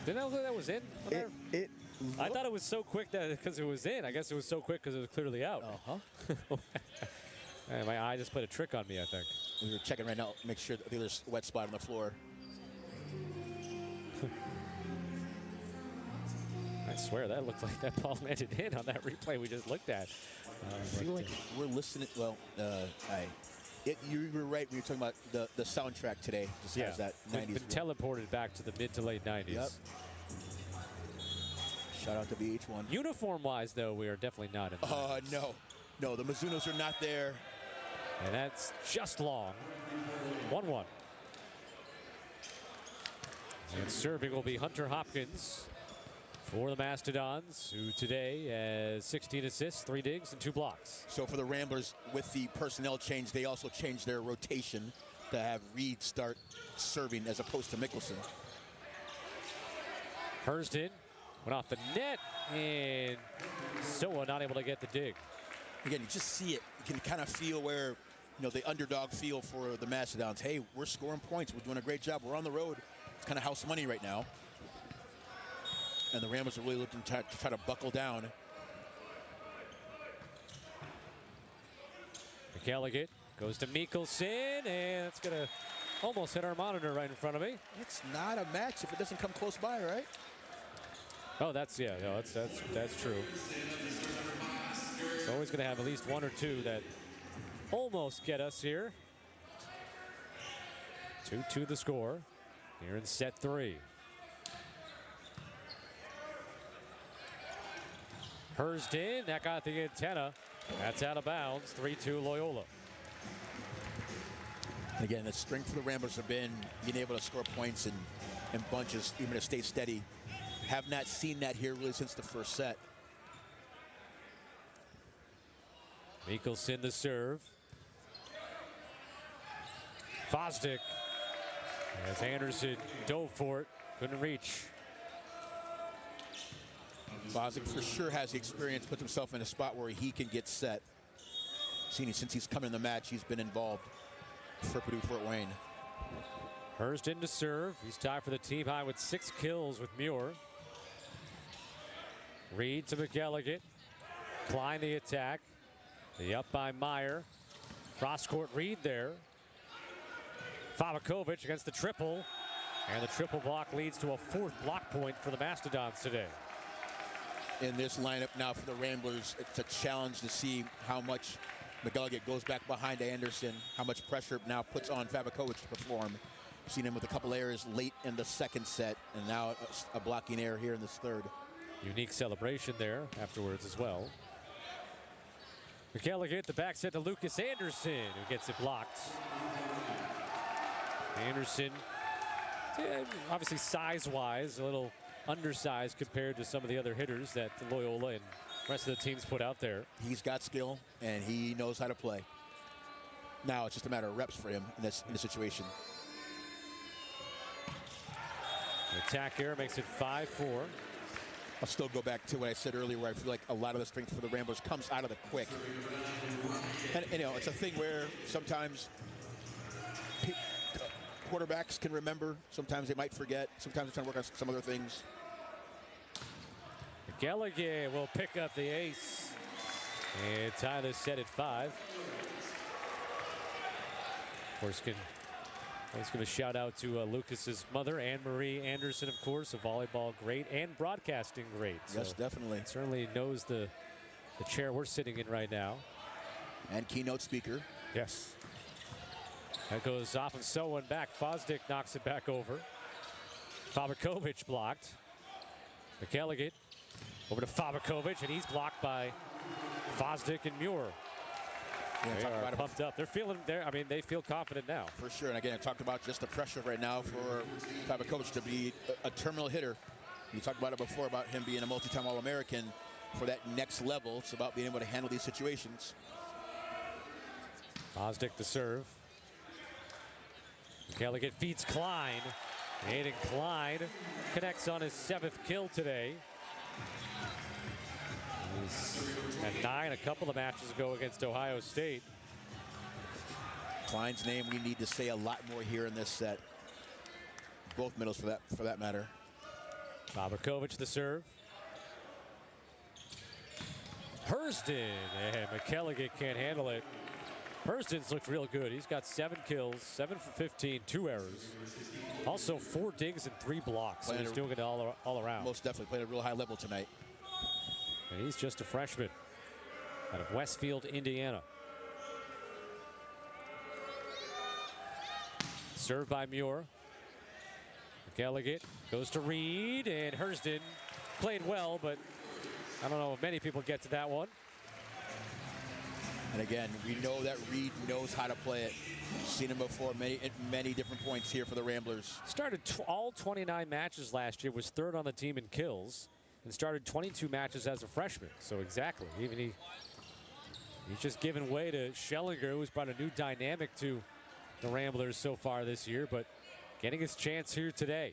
Didn't I know that was in? I thought it was so quick that because it was in. I guess it was so quick because it was clearly out. My eye just played a trick on me, I think. We were checking right now, make sure that there's a wet spot on the floor. I swear that looked like that ball landed in on that replay we just looked at. I feel like we're listening. Well, you were right when you were talking about the soundtrack today. Just has that 90s. Been teleported back to the mid to late 90s. Yep. Shout out to VH1. Uniform-wise, though, we are definitely not in the No, the Mizunos are not there. And that's just long. 1-1. And serving will be Hunter Hopkins for the Mastodons, who today has 16 assists, 3 digs, and 2 blocks. So for the Ramblers, with the personnel change, they also changed their rotation to have Reed start serving as opposed to Mickelson. Hurston went off the net, and Soa not able to get the dig. Again, you just see it. You can kind of feel where, the underdog feel for the Mastodons. Hey, we're scoring points. We're doing a great job. We're on the road. It's kind of house money right now. And the Ramblers are really looking to try to buckle down. McElligott goes to Mickelson, and it's going to almost hit our monitor right in front of me. It's not a match if it doesn't come close by, right? Oh, that's true. It's always going to have at least 1 or 2 that almost get us here. 2-2 the score here in set 3. Hurston, that got the antenna. That's out of bounds. 3-2 Loyola. Again, the strength for the Ramblers have been being able to score points in bunches, even to stay steady. Have not seen that here really since the first set. Mickelson the serve. Fosdick, as Anderson dove for it, couldn't reach. Fosdick for sure has the experience, puts himself in a spot where he can get set. Since he's come in the match, he's been involved for Purdue Fort Wayne. Hurst in to serve. He's tied for the team high with 6 kills with Muir. Reed to McElligott. Klein the attack. The up by Meyer. Cross-court Reed there. Fabakovic against the triple. And the triple block leads to a 4th block point for the Mastodons today. In this lineup now for the Ramblers, it's a challenge to see how much McElligott goes back behind Anderson, how much pressure now puts on Fabakovic to perform. We've seen him with a couple errors late in the second set, and now a blocking error here in this third. Unique celebration there afterwards as well. McElligott, the back set to Lucas Anderson, who gets it blocked. Anderson, obviously size-wise, a little undersized compared to some of the other hitters that Loyola and the rest of the teams put out there. He's got skill, and he knows how to play. Now it's just a matter of reps for him in this situation. The attack error makes it 5-4. I'll still go back to what I said earlier, where I feel like a lot of the strength for the Ramblers comes out of the quick. And it's a thing where sometimes quarterbacks can remember, sometimes they might forget, sometimes they're trying to work on some other things. McElligott will pick up the ace and tie this set at 5. Of course, let's give a shout out to Lucas's mother, Anne-Marie Anderson, of course, a volleyball great and broadcasting great. Yes, so definitely. certainly knows the the chair we're sitting in right now. And keynote speaker. Yes. That goes off and so and back. Fosdick knocks it back over. Fabakovic blocked. McKelligan over to Fabakovic, and he's blocked by Fosdick and Muir. Yeah, they are pumped up. They're feeling there. I mean, they feel confident now. For sure. And again, I talked about just the pressure right now for Fabakovic to be a terminal hitter. You talked about it before about him being a multi-time All-American. For that next level, it's about being able to handle these situations. Fosdick the serve. McKelligan feeds Klein. Aiden Klein connects on his 7th kill today. He's at 9 a couple of matches ago against Ohio State. Klein's name we need to say a lot more here in this set. Both middles for that matter. Fabakovic the serve. Hurston, and McKelligan can't handle it. Hurston's looked real good. He's got 7 kills, 7 for 15, 2 errors. Also 4 digs and 3 blocks. So he's doing it all around. Most definitely played at a real high level tonight. And he's just a freshman out of Westfield, Indiana. Served by Muir. McKelligan goes to Reed, and Hurston played well, but I don't know if many people get to that one. And again, we know that Reed knows how to play it. Seen him before at many different points here for the Ramblers. Started all 29 matches last year, was 3rd on the team in kills, and started 22 matches as a freshman. So exactly, even he's just given way to Schellinger, who's brought a new dynamic to the Ramblers so far this year, but getting his chance here today.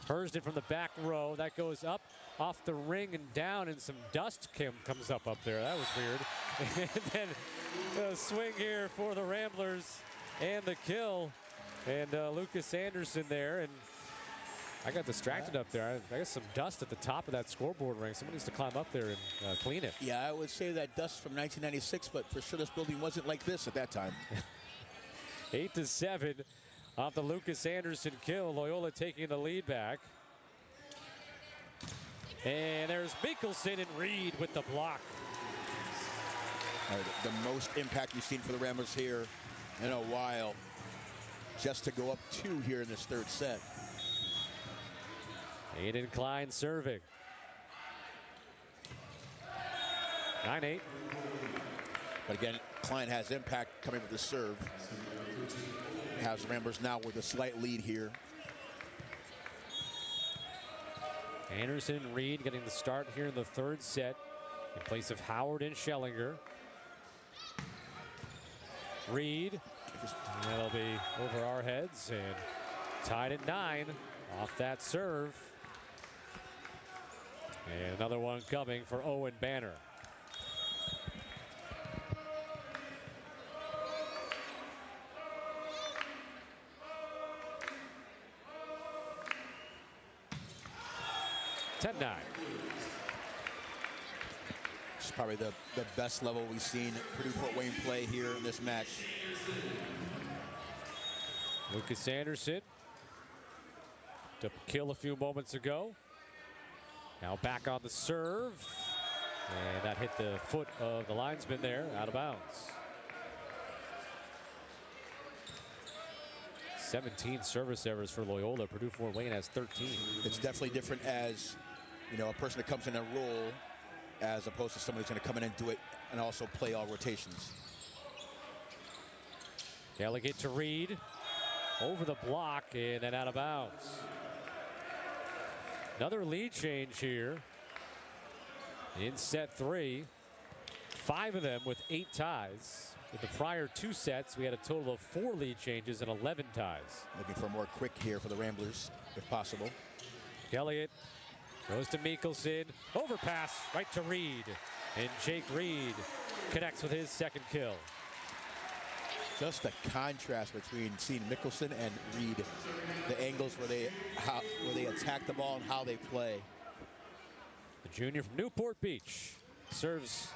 Hurston from the back row, that goes up off the ring and down, and some dust comes up there. That was weird. And then a swing here for the Ramblers and the kill. And Lucas Anderson there, and I got distracted up there. I got some dust at the top of that scoreboard ring. Someone needs to climb up there and clean it. Yeah, I would say that dust from 1996, but for sure this building wasn't like this at that time. 8-7 off the Lucas Anderson kill. Loyola taking the lead back. And there's Mickelson and Reed with the block. The most impact we've seen for the Ramblers here in a while. Just to go up 2 here in this 3rd set. Aiden Klein serving. 9-8. But again, Klein has impact coming with the serve. Has the Ramblers now with a slight lead here. Anderson and Reed getting the start here in the 3rd set in place of Howard and Schellinger. Reed, that'll be over our heads, and tied at 9 off that serve. And another one coming for Owen Banner. It's probably the best level we've seen Purdue Fort Wayne play here in this match. Lucas Anderson to kill a few moments ago. Now back on the serve. And that hit the foot of the linesman there, out of bounds. 17 service errors for Loyola. Purdue Fort Wayne has 13. It's definitely different as, you know, a person that comes in a role as opposed to somebody who's going to come in and do it and also play all rotations. Delegate to Reed. Over the block and then out of bounds. Another lead change here in set 3. 5 of them with 8 ties. In the prior 2 sets, we had a total of 4 lead changes and 11 ties. Looking for more quick here for the Ramblers, if possible. Elliott goes to Mickelson. Overpass right to Reed. And Jake Reed connects with his 2nd kill. Just the contrast between seeing Mickelson and Reed. The angles where they attack the ball and how they play. The junior from Newport Beach serves.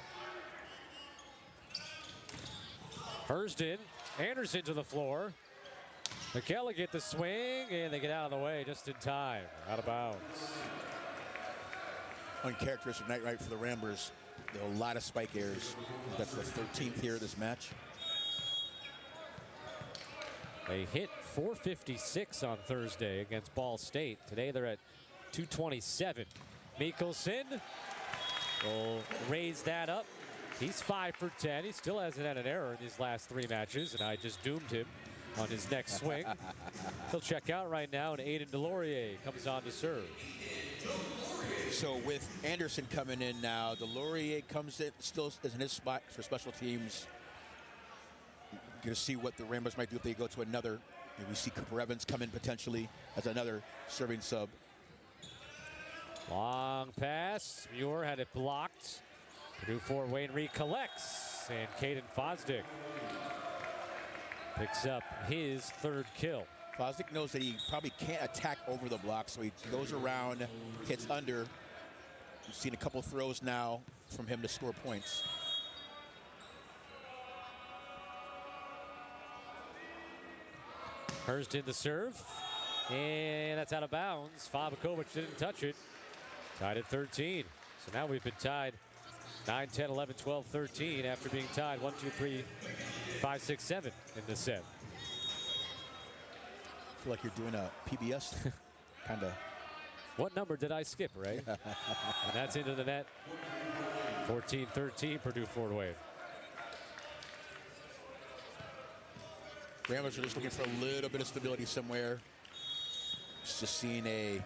Hurston, Anderson to the floor. McKelligan get the swing, and they get out of the way just in time. Out of bounds. Uncharacteristic night right for the Ramblers. A lot of spike errors. That's the 13th here of this match. They hit 456 on Thursday against Ball State. Today they're at 227. Mikkelsen will raise that up. He's 5 for 10. He still hasn't had an error in these last 3 matches, and I just doomed him on his next swing. He'll check out right now, and Aiden Delorier comes on to serve. So with Anderson coming in now, Delorier comes in, still is in his spot for special teams. Going to see what the Ramblers might do if they go to another. Maybe we see Cooper Evans come in potentially as another serving sub. Long pass. Muir had it blocked. Purdue Fort Wayne recollects, and Caden Fosdick picks up his 3rd kill. Fosdick knows that he probably can't attack over the block, so he goes around, hits under. We've seen a couple throws now from him to score points. Hurst did the serve, and that's out of bounds. Fabakovic didn't touch it. Tied at 13. So now we've been tied 9, 10, 11, 12, 13 after being tied 1, 2, 3, 5, 6, 7 in this set. I feel like you're doing a PBS kind of. What number did I skip, Ray? And that's into the net. 14-13 Purdue Fort Wayne. Ramblers are just looking for a little bit of stability somewhere. Just seeing a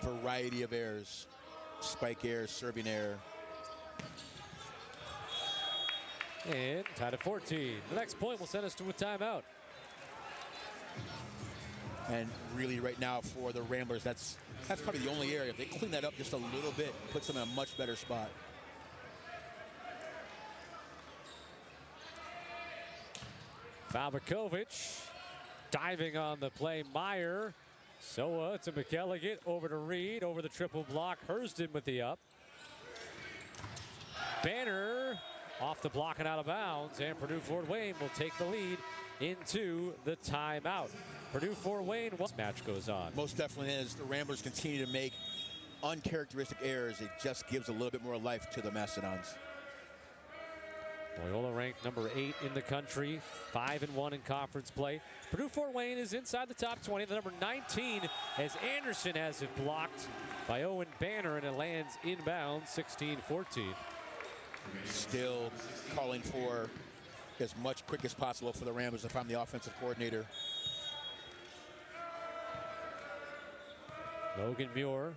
variety of errors. Spike error, serving error. And tied at 14. The next point will send us to a timeout. And really right now for the Ramblers, that's probably the only area. If they clean that up just a little bit, puts them in a much better spot. Fabakovic diving on the play. Meyer. Soa to McElligott. Over to Reed. Over the triple block. Hurston with the up. Banner off the block and out of bounds. And Purdue Fort Wayne will take the lead into the timeout. Purdue Fort Wayne, this match goes on. Most definitely is. The Ramblers continue to make uncharacteristic errors. It just gives a little bit more life to the Mastodons. Loyola ranked number 8 in the country, 5-1 in conference play. Purdue Fort Wayne is inside the top 20, the number 19, as Anderson has it blocked by Owen Banner, and it lands inbound 16-14. Still calling for as much quick as possible for the Ramblers to find the offensive coordinator. Logan Muir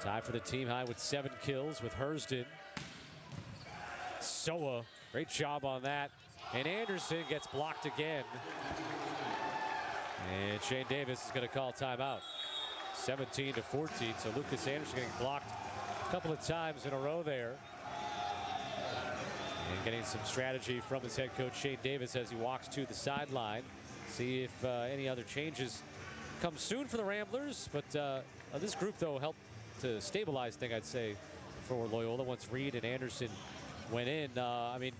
tied for the team high with 7 kills with Hurston. Soa, great job on that. And Anderson gets blocked again. And Shane Davis is going to call timeout. 17-14, so Lucas Anderson getting blocked a couple of times in a row there. And getting some strategy from his head coach Shane Davis as he walks to the sideline. See if any other changes come soon for the Ramblers. But this group, though, helped to stabilize things, I'd say, for Loyola once Reed and Anderson went in. I mean,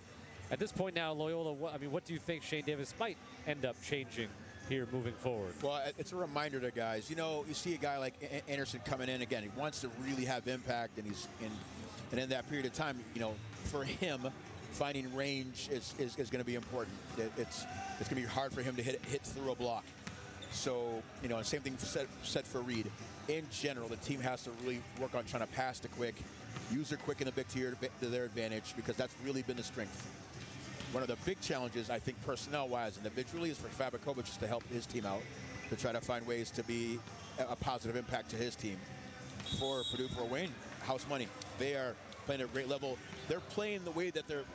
at this point now, Loyola, what do you think Shane Davis might end up changing here moving forward? Well, it's a reminder to guys. You know, you see a guy like Anderson coming in again. He wants to really have impact, and and in that period of time, you know, for him, finding range is going to be important. It's going to be hard for him to hit through a block. So, you know, and same thing said for Reed. In general, the team has to really work on trying to pass to quick, use their quick in the big tier to their advantage, because that's really been the strength. One of the big challenges, I think, personnel-wise, individually, is for Fabakovic just to help his team out, to try to find ways to be a positive impact to his team. For Purdue Fort Wayne, house money. They are playing at a great level. They're playing the way that they're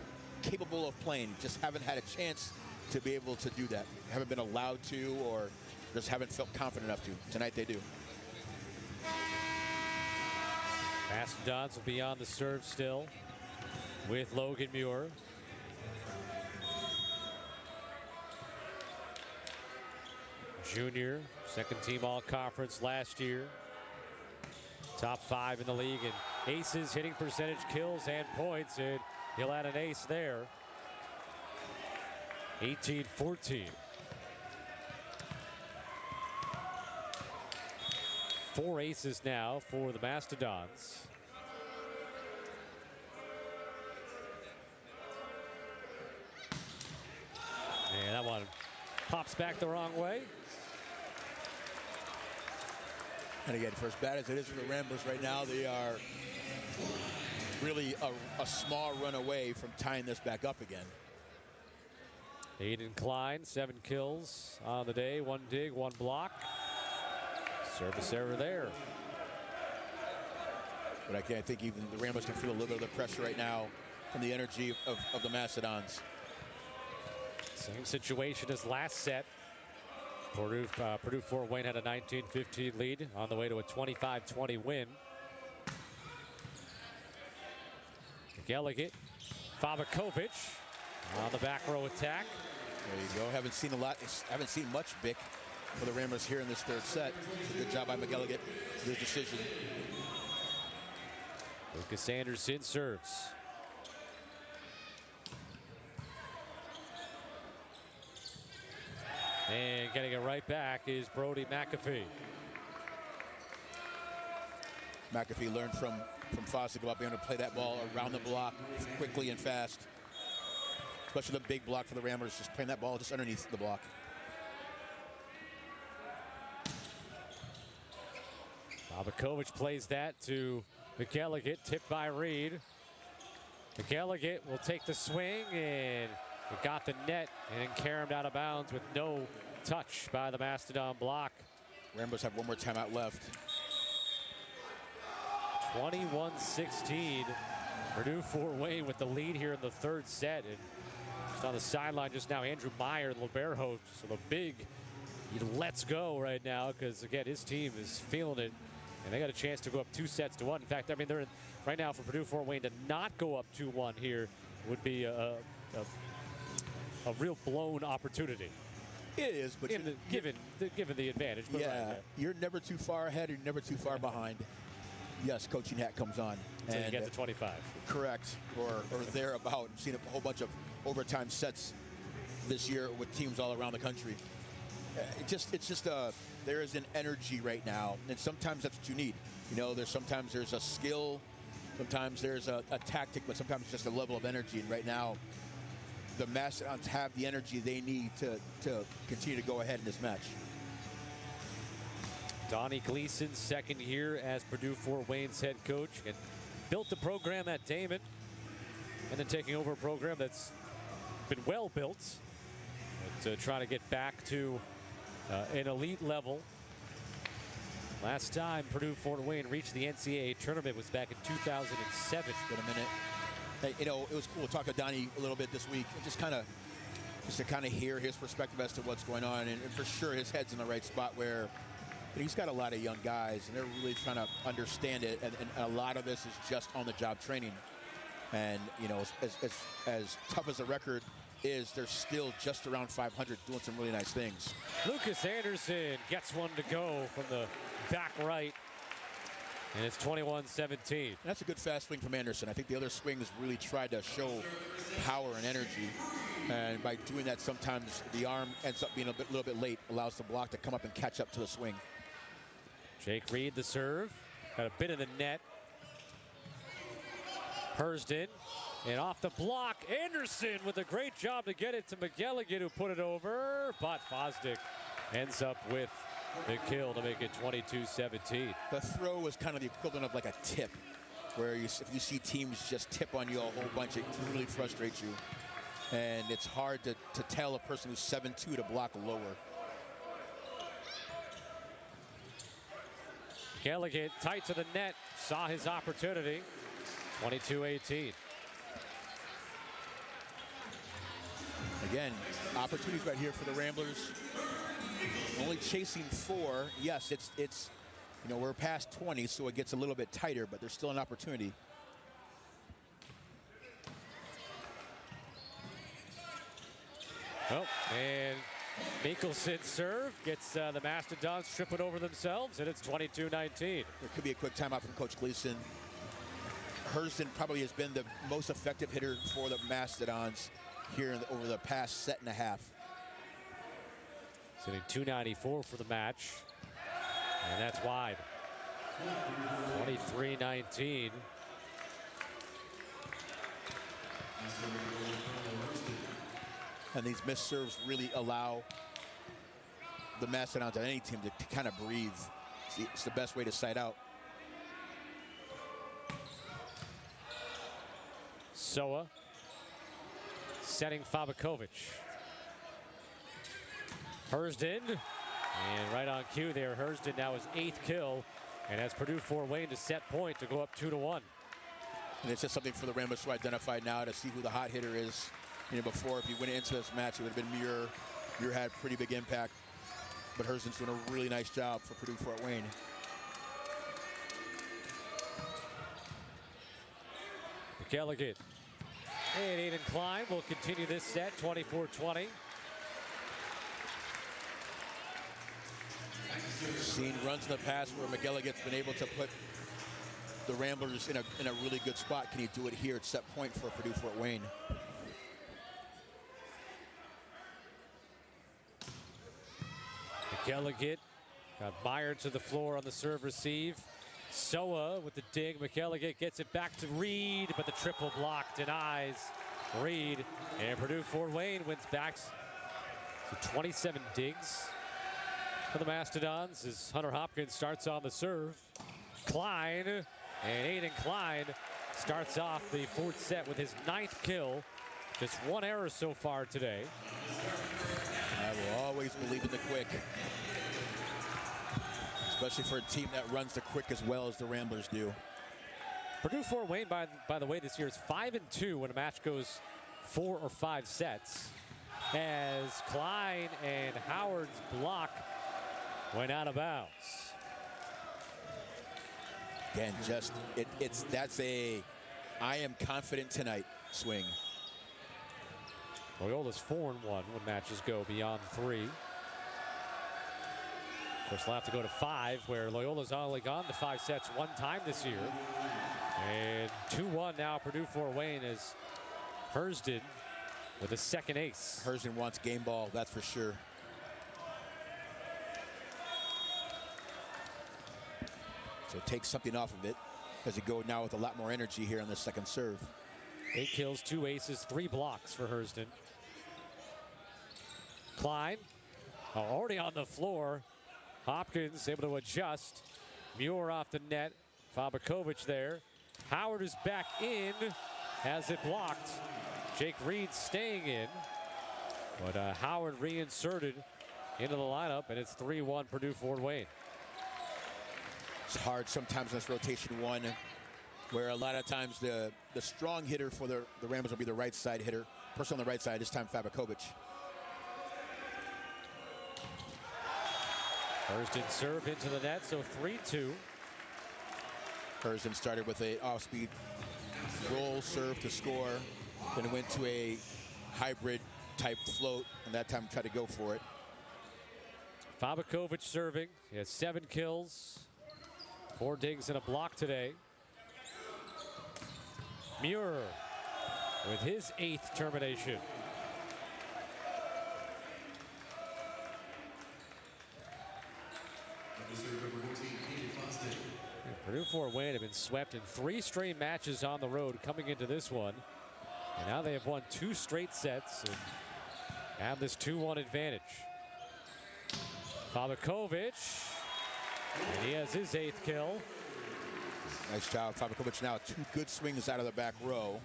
capable of playing, just haven't had a chance to be able to do that. Haven't been allowed to, or just haven't felt confident enough to. Tonight they do. Mastodons will be on the serve still with Logan Muir. Junior, second team all-conference last year. Top 5 in the league in aces, hitting percentage, kills, and points, and he'll add an ace there. 18-14. 4 aces now for the Mastodons. Pops back the wrong way. And again, for as bad as it is for the Ramblers right now, they are really a small run away from tying this back up again. Aiden Klein, 7 kills on the day. 1 dig, 1 block. Service error there. But I think even the Ramblers can feel a little bit of the pressure right now from the energy of the Mastodons. Same situation as last set. Purdue Fort Wayne had a 19-15 lead on the way to a 25-20 win. McKendree, Fabakovic on the back row attack. There you go. Haven't seen much Bick for the Ramblers here in this third set. Good job by McKendree. Good decision. Lucas Anderson serves. And getting it right back is Brody McAfee. McAfee learned from Fosdick about being able to play that ball around the block quickly and fast. Especially the big block for the Ramblers, just playing that ball just underneath the block. Fabakovic plays that to McKendree, tipped by Reed. McKendree will take the swing, and it got the net and caromed out of bounds with no touch by the Mastodon block. Ramblers have one more timeout left. 21-16. Purdue Fort Wayne with the lead here in the third set. And just on the sideline just now, Andrew Meyer, the libero, so the big let's go right now, because again his team is feeling it, and they got a chance to go up 2-1. In fact, I mean, they're in, right now for Purdue Fort Wayne to not go up 2-1 here would be a real blown opportunity. It is, but given the advantage. But yeah, right, you're never too far ahead, you're never too far behind. Yes, coaching hat comes on. So you get to 25. Correct, or thereabout. I've seen a whole bunch of overtime sets this year with teams all around the country. There is an energy right now, and sometimes that's what you need. You know, sometimes there's a skill, sometimes there's a tactic, but sometimes it's just a level of energy. And right now, the Mastodons have the energy they need to continue to go ahead in this match. Donnie Gleason, second year as Purdue Fort Wayne's head coach, and built the program at Damon, and then taking over a program that's been well built, but trying to get back to an elite level. Last time Purdue Fort Wayne reached the NCAA tournament was back in 2007. Been a minute. Hey, you know, it was cool to talk to Donnie a little bit this week, and just to kind of hear his perspective as to what's going on, and for sure his head's in the right spot where he's got a lot of young guys, and they're really trying to understand it, and a lot of this is just on-the-job training. And, you know, as tough as the record is, they're still just around 500 doing some really nice things. Lucas Anderson gets one to go from the back right, and it's 21-17. That's a good fast swing from Anderson. I think the other swings really tried to show power and energy, and by doing that, sometimes the arm ends up being a little bit late, allows the block to come up and catch up to the swing. Jake Reed, the serve, got a bit of the net. Hurston, and off the block, Anderson with a great job to get it to McKendree, who put it over, but Fosdick ends up with the kill to make it 22-17. The throw was kind of the equivalent of like a tip, where if you see teams just tip on you a whole bunch, it really frustrates you. And it's hard to tell a person who's 7'2" to block lower. McKendree tight to the net, saw his opportunity, 22-18. Again, opportunities right here for the Ramblers. Only chasing 4. Yes, it's you know, we're past 20, so it gets a little bit tighter, but there's still an opportunity. Oh, and Minkelson's serve gets the Mastodons tripping over themselves, and it's 22-19. There could be a quick timeout from Coach Gleason. Hurston probably has been the most effective hitter for the Mastodons here over the past set and a half. Sitting 294 for the match, and that's wide. 23-19. And these missed serves really allow the Mastodons on any team to kind of breathe. It's the best way to side out. Soa setting Fabakovic. Hersden, and right on cue there, Hersden now his 8th kill, and has Purdue Fort Wayne to set point to go up 2-1. And it's just something for the Ramblers to identify now to see who the hot hitter is. You know, before, if he went into this match, it would have been Muir. Muir had pretty big impact, but Hersden's doing a really nice job for Purdue Fort Wayne. McElligott and Aiden Klein will continue this set, 24-20. Seen runs in the past where McElligott's been able to put the Ramblers in a really good spot. Can he do it here at set point for Purdue Fort Wayne? McElligott got Meyer to the floor on the serve receive. Soa with the dig. McElligott gets it back to Reed, but the triple block denies Reed. And Purdue Fort Wayne wins back to 27 digs for the Mastodons as Hunter Hopkins starts on the serve. Klein, and Aiden Klein starts off the 4th set with his 9th kill. Just 1 error so far today. I will always believe in the quick, especially for a team that runs the quick as well as the Ramblers do. Purdue Fort Wayne, by the way, this year is 5-2 when a match goes 4 or 5 sets, as Klein and Howard's block went out of bounds. Again, just that's a I am confident tonight swing. Loyola's 4-1 when matches go beyond 3. Of course, they'll have to go to 5, where Loyola's only gone to 5 sets 1 time this year. And 2-1 now, Purdue Fort Wayne, as Hersden with a 2nd ace. Hersden wants game ball, that's for sure. So take something off of it as it go now with a lot more energy here on the 2nd serve. 8 kills, 2 aces, 3 blocks for Hersden. Klein already on the floor. Hopkins able to adjust. Muir off the net. Fabakovic there. Howard is back in. Has it blocked. Jake Reed staying in. But Howard reinserted into the lineup, and it's 3-1 Purdue Fort Wayne. It's hard sometimes in this rotation 1, where a lot of times the strong hitter for the Ramblers will be the right side hitter. Person on the right side, this time Fabakovic. Hersden serve into the net, so 3-2. Hersden started with a off-speed roll serve to score, then went to a hybrid type float, and that time tried to go for it. Fabakovic serving. He has 7 kills, 4 digs and a block today. Muir with his 8th termination. Purdue Fort Wayne have been swept in 3 straight matches on the road coming into this one. And now they have won 2 straight sets and have this 2-1 advantage. Fabakovic, and he has his 8th kill. Nice job, Fabakovic now 2 good swings out of the back row.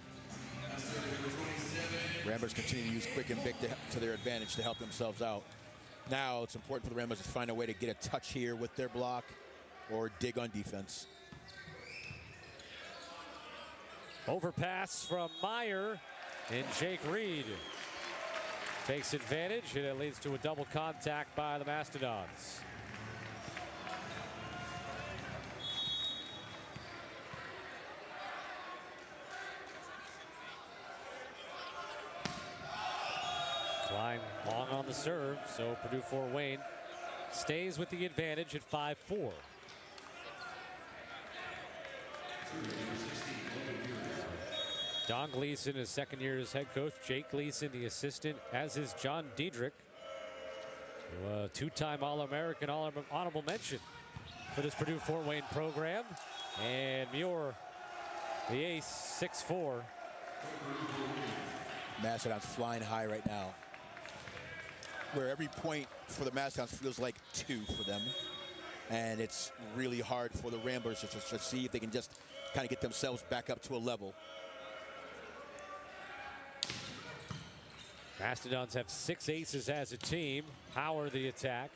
Ramblers continue to use quick and big to their advantage to help themselves out. Now it's important for the Ramblers to find a way to get a touch here with their block or dig on defense. Overpass from Meyer, and Jake Reed takes advantage, and it leads to a double contact by the Mastodons. Klein long on the serve, so Purdue Fort Wayne stays with the advantage at 5-4. Don Gleason is 2nd year as head coach. Jake Gleason, the assistant, as is John Diedrich, 2-time All-American, honorable mention for this Purdue Fort Wayne program. And Muir, the ace, 6-4. Mastodons flying high right now. where every point for the Mastodons feels like 2 for them. And it's really hard for the Ramblers to see if they can just kind of get themselves back up to a level. Mastodons have 6 aces as a team. Howard the attack.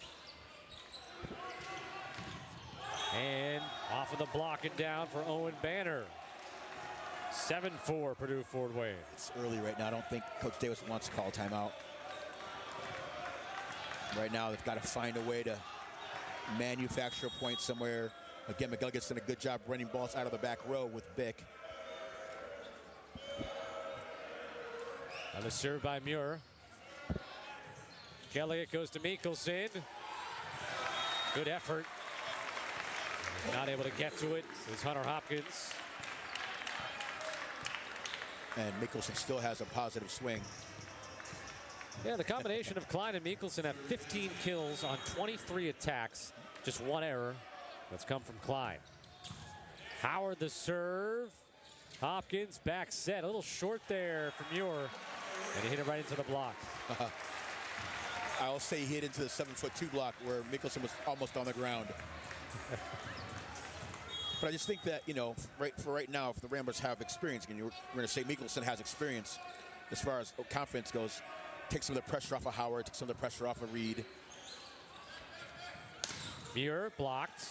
And off of the block and down for Owen Banner. 7-4 Purdue Fort Wayne. It's early right now. I don't think Coach Davis wants to call a timeout. Right now, they've got to find a way to manufacture a point somewhere. Again, McGilligan's done a good job running balls out of the back row with Bick. On the serve by Muir. Elliott goes to Mikkelsen. Good effort. Not able to get to it is Hunter Hopkins. And Mikkelsen still has a positive swing. Yeah, the combination of Klein and Mikkelsen have 15 kills on 23 attacks. Just 1 error that's come from Klein. Howard the serve. Hopkins back set. A little short there from Muir. And he hit it right into the block. I'll say he hit into the 7'2" block where Mikkelsen was almost on the ground. But I just think that, you know, right now, if the Ramblers have experience, and we're going to say Mikkelsen has experience as far as confidence goes, take some of the pressure off of Howard, take some of the pressure off of Reed. Muir blocked.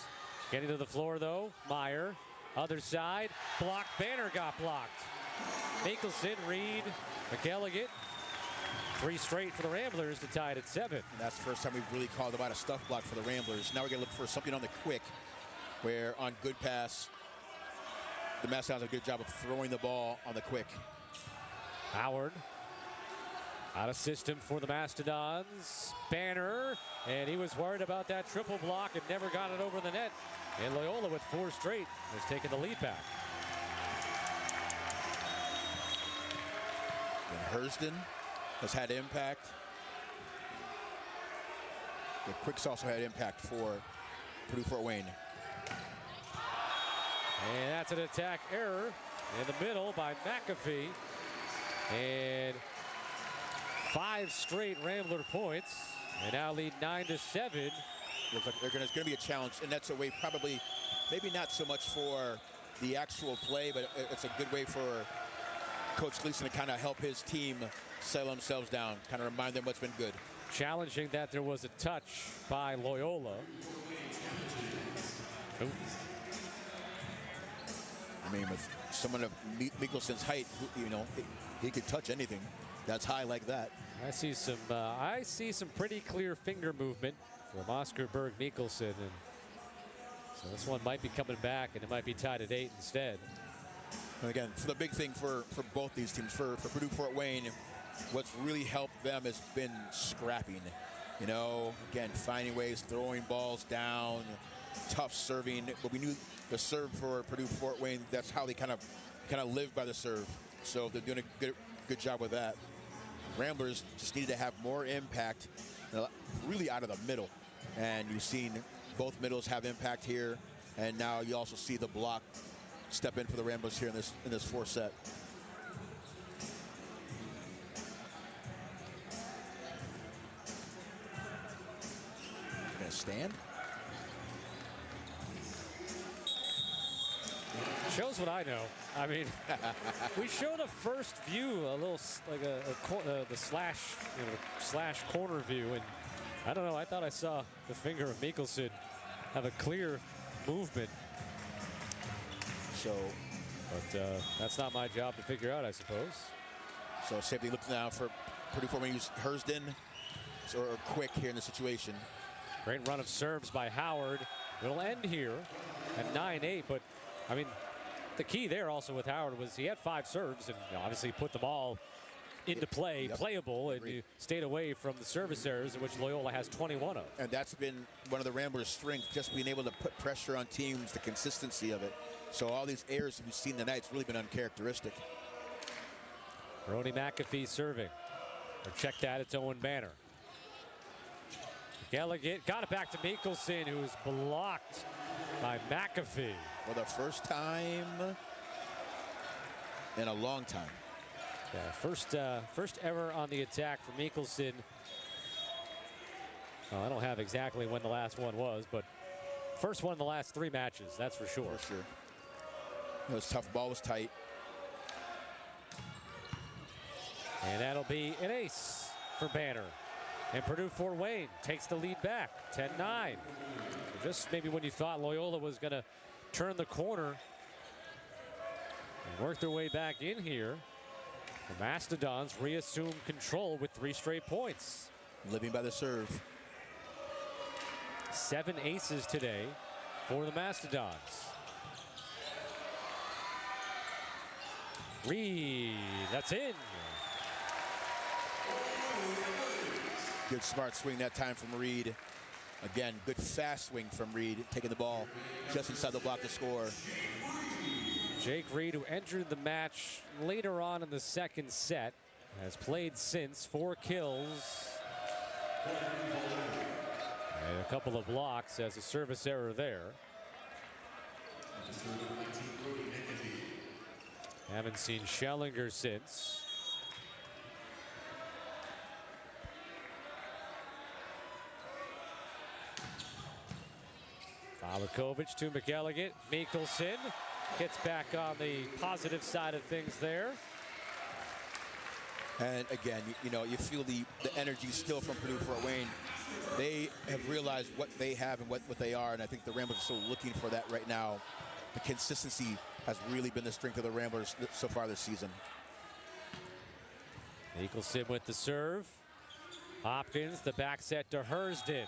Getting to the floor, though. Meyer. Other side. Blocked. Banner got blocked. Mikkelsen, Reed, McElligott. 3 straight for the Ramblers to tie it at 7. And that's the first time we've really called about a stuff block for the Ramblers. Now we're going to look for something on the quick, where on good pass, the Mastodons have a good job of throwing the ball on the quick. Howard. Out of system for the Mastodons. Banner. And he was worried about that triple block and never got it over the net. And Loyola with 4 straight has taken the lead back. And Hersden has had impact. The quicks also had impact for Purdue Fort Wayne. And that's an attack error in the middle by McAfee. And 5 straight Rambler points. And now lead 9-7. Looks like there's going to be a challenge, and that's a way probably, maybe not so much for the actual play, but it's a good way for Coach Gleason to kind of help his team settle themselves down, kind of remind them what's been good. Challenging that there was a touch by Loyola. Ooh. I mean, with someone of Mikkelsen's height, you know, he could touch anything that's high like that. I see some pretty clear finger movement from Oscar Berg Mikkelsen, and so this one might be coming back, and it might be tied at 8 instead. And again, the big thing for both these teams, for Purdue Fort Wayne, what's really helped them has been scrapping. You know, again, finding ways, throwing balls down, tough serving. But we knew the serve for Purdue Fort Wayne, that's how they kind of live by the serve. So they're doing a good job with that. Ramblers just needed to have more impact, really out of the middle. And you've seen both middles have impact here, and now you also see the block step in for the Ramblers here in this 4th set. Gonna stand. Shows what I know. I mean, we showed a first view, a little like the slash corner view, and I don't know. I thought I saw the finger of Mikkelsen have a clear movement. So, but that's not my job to figure out, I suppose. So safety looks now for Purdue Fort Wayne. Use Hersden or Quick here in the situation. Great run of serves by Howard. It'll end here at 9-8, but I mean, the key there also with Howard was he had 5 serves and obviously put them all into play, playable, and you stayed away from the service errors, in which Loyola has 21 of. And that's been one of the Ramblers' strengths, just being able to put pressure on teams, the consistency of it. So all these errors that we've seen tonight, it's really been uncharacteristic. Ronnie McAfee serving. Or check that, it's Owen Banner. Elliott got it back to Mikkelsen, who was blocked by McAfee. For the first time in a long time. Yeah, first error on the attack for Mikkelsen I don't have exactly when the last one was, but first one in the last 3 matches, that's for sure. For sure. It was tough. Ball was tight. And that'll be an ace for Banner. And Purdue Fort Wayne takes the lead back, 10-9. Just maybe when you thought Loyola was going to turn the corner and work their way back in here, the Mastodons reassume control with 3 straight points. Living by the serve. 7 aces today for the Mastodons. Reed, that's in. Good smart swing that time from Reed. Again, good fast swing from Reed, taking the ball just inside the block to score. Jake Reed, who entered the match later on in the second set, has played since, 4 kills. And a couple of blocks as a service error there. Haven't seen Schellinger since. Favakovic to McElligott. Mikkelsen gets back on the positive side of things there. And again, you know, you feel the energy still from Purdue Fort Wayne. They have realized what they have and what they are, and I think the Ramblers are still looking for that right now. The consistency has really been the strength of the Ramblers so far this season. Mikkelsen with the serve. Hopkins, the back set to Hersden.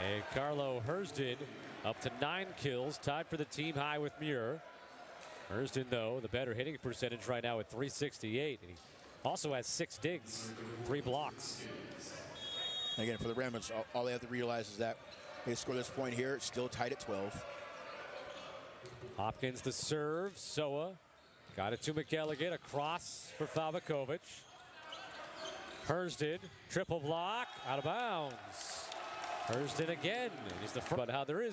And Carlo Hersden up to 9 kills, tied for the team high with Muir. Hersden, though, the better hitting percentage right now at .368. And he also has 6 digs, 3 blocks. Again, for the Ramblers, all they have to realize is that they score this point here, it's still tied at 12. Hopkins the serve. Soa got it to McElligott. Across for Favakovic. Hersden, triple block, out of bounds. Hersden again. And he's the front. But how there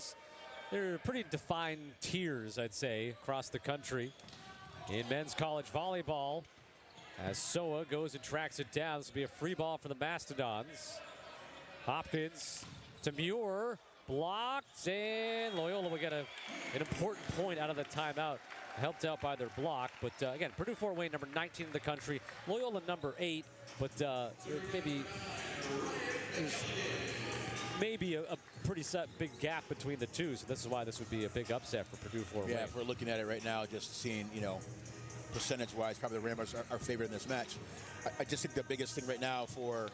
are pretty defined tiers, I'd say, across the country in men's college volleyball. As Soa goes and tracks it down. This will be a free ball for the Mastodons. Hopkins to Muir. Blocked, and Loyola will get an important point out of the timeout, helped out by their block. But again, Purdue Fort Wayne number 19 in the country, Loyola number 8, but maybe a pretty big gap between the two, so this is why this would be a big upset for Purdue Fort Wayne. Yeah, if we're looking at it right now, just seeing, you know, percentage-wise, probably the Ramblers are favored in this match. I just think the biggest thing right now for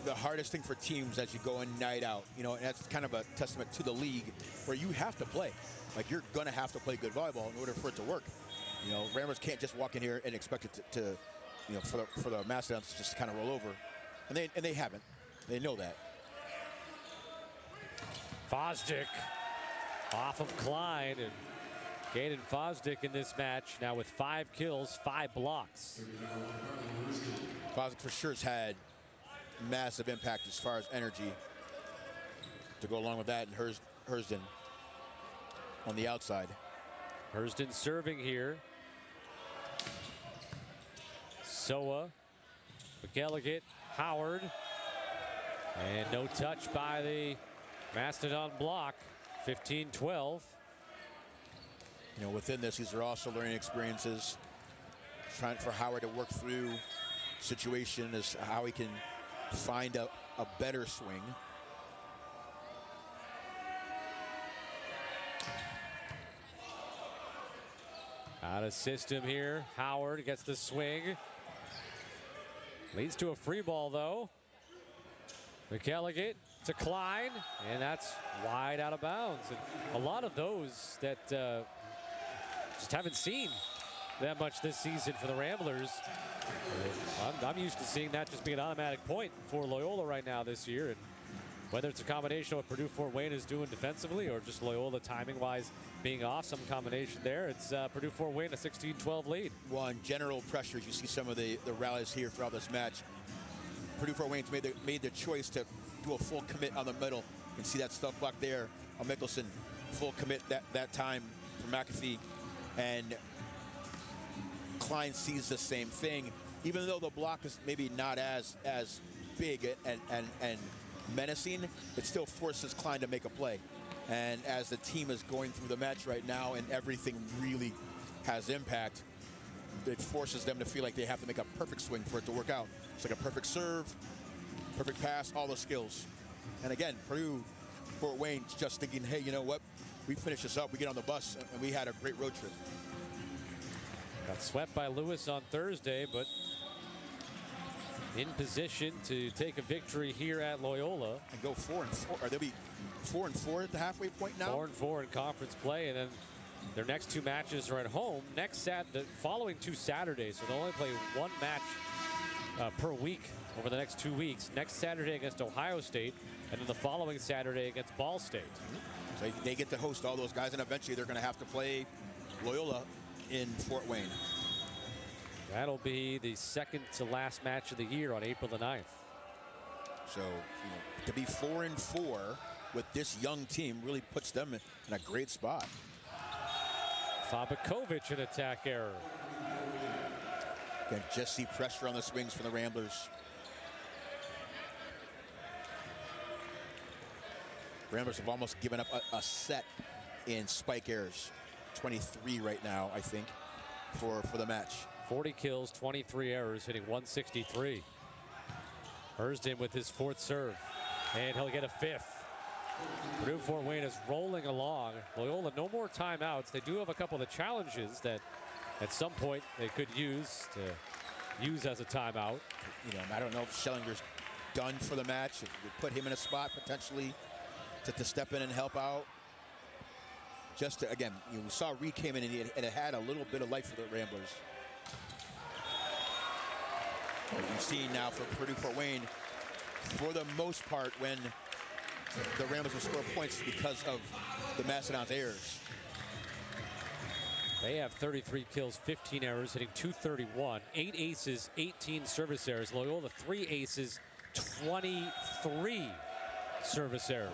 the hardest thing for teams as you go in night out, you know, and that's kind of a testament to the league where you have to play. Like, you're going to have to play good volleyball in order for it to work. You know, Ramblers can't just walk in here and expect it to you know, for the Mastodons to just kind of roll over. And they haven't. They know that. Fosdick off of Klein, and Caden Fosdick in this match now with 5 kills, 5 blocks. Fosdick for sure has had massive impact as far as energy to go along with that, and Hersden on the outside. Hersden serving here. Soa, McElligott, Howard, and no touch by the Mastodon block. 15-12. You know, within this, these are also learning experiences. Trying for Howard to work through situation as how he can find a better swing. Out of system here. Howard gets the swing. Leads to a free ball, though. McElligott to Klein, and that's wide out of bounds. And a lot of those that just haven't seen that much this season for the Ramblers. I'm used to seeing that just be an automatic point for Loyola right now this year. And whether it's a combination of what Purdue Fort Wayne is doing defensively or just Loyola timing-wise being off, some combination there, it's Purdue Fort Wayne a 16-12 lead. Well, in general pressures, you see some of the rallies here throughout this match. Purdue Fort Wayne's made the choice to do a full commit on the middle. You can see that stuff block there. Mikkelsen, full commit that time for McAfee. And Klein sees the same thing, even though the block is maybe not as big and menacing, it still forces Klein to make a play. And as the team is going through the match right now and everything really has impact, it forces them to feel like they have to make a perfect swing for it to work out. It's like a perfect serve, perfect pass, all the skills. And again, Purdue, Fort Wayne's just thinking, hey, you know what? We finish this up, we get on the bus, and we had a great road trip. Got swept by Lewis on Thursday, but in position to take a victory here at Loyola. And go 4-4. Or they'll be 4-4 at the halfway point now? 4-4 in conference play, and then their next two matches are at home. The following 2 Saturdays, so they'll only play one match per week over the next 2 weeks. Next Saturday against Ohio State, and then the following Saturday against Ball State. So they get to host all those guys, and eventually they're going to have to play Loyola in Fort Wayne. That'll be the second to last match of the year on April the 9th. So, to be 4-4 with this young team really puts them in a great spot. Fabakovic, an attack error. Again, just see pressure on the swings from the Ramblers. Ramblers have almost given up a set in spike errors. 23 right now, I think, for the match. 40 kills, 23 errors, hitting 163. Hersden with his 4th serve, and he'll get a 5th. Purdue Fort Wayne is rolling along. Loyola, no more timeouts. They do have a couple of challenges that at some point they could use as a timeout. I don't know if Schellinger's done for the match. If you put him in a spot potentially to step in and help out. Just to, again, we saw Reed came in and it had a little bit of life for the Ramblers. But you've seen now for Purdue Fort Wayne, for the most part, when the Ramblers will score points because of the Macedon's errors. They have 33 kills, 15 errors, hitting 231. 8 aces, 18 service errors. Loyola, 3 aces, 23 service errors.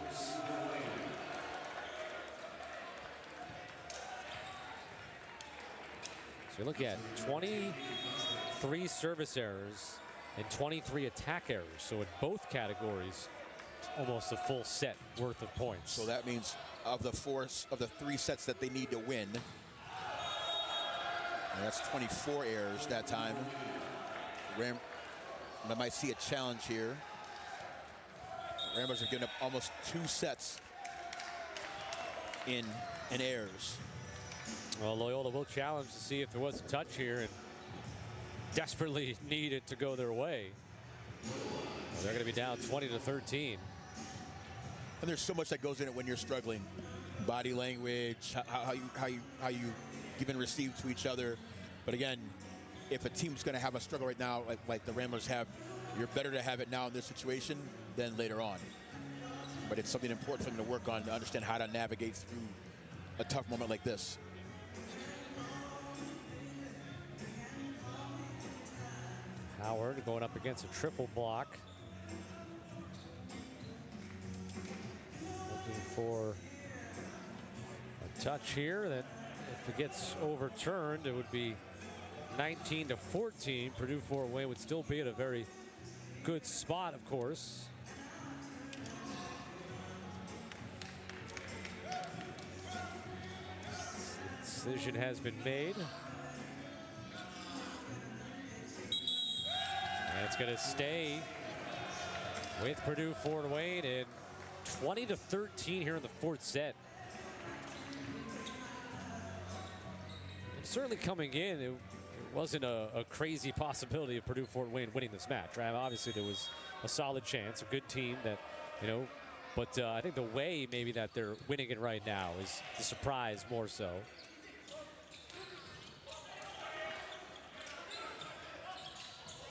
So you look at 23 service errors and 23 attack errors. So in both categories, almost a full set worth of points. So that means of the 3 sets that they need to win, and that's 24 errors that time. I might see a challenge here. Ramblers are giving up almost 2 sets in errors. Well, Loyola will challenge to see if there was a touch here and desperately need it to go their way. They're going to be down 20-13. And there's so much that goes in it when you're struggling. Body language, how you give and receive to each other. But again, if a team's going to have a struggle right now, like the Ramblers have, you're better to have it now in this situation than later on. But it's something important for them to work on to understand how to navigate through a tough moment like this. Howard going up against a triple block. Looking for a touch here that if it gets overturned, it would be 19-14. Purdue Fort Wayne would still be at a very good spot, of course. Decision has been made. And it's going to stay with Purdue Fort Wayne, and 20-13 here in the 4th set. And certainly coming in, it wasn't a crazy possibility of Purdue Fort Wayne winning this match. Right? Obviously, there was a solid chance, a good team that, but I think the way maybe that they're winning it right now is the surprise more so.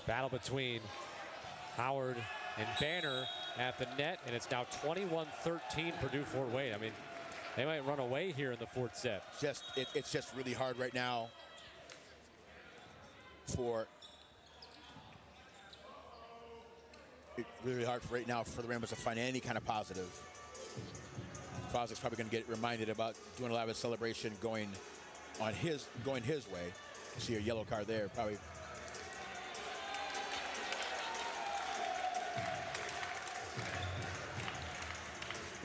Battle between Howard and Banner at the net, and it's now 21-13 Purdue Fort Wayne. I mean, they might run away here in the 4th set. It's just really hard right now for the Ramblers to find any kind of positive. Fosdick's probably going to get reminded about doing a lot of his celebration going his way. You see a yellow card there, probably.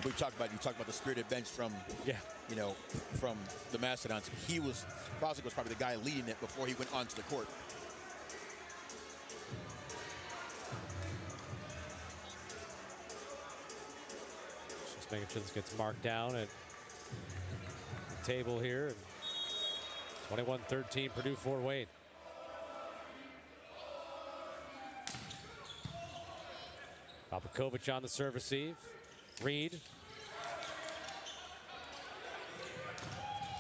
you talked about the spirited bench from, Yeah. you know, from the Mastodons. Bostic was probably the guy leading it before he went onto the court. Just making sure this gets marked down at the table here. 21-13, Purdue Fort Wayne. Popovich on the serve receive. Reed.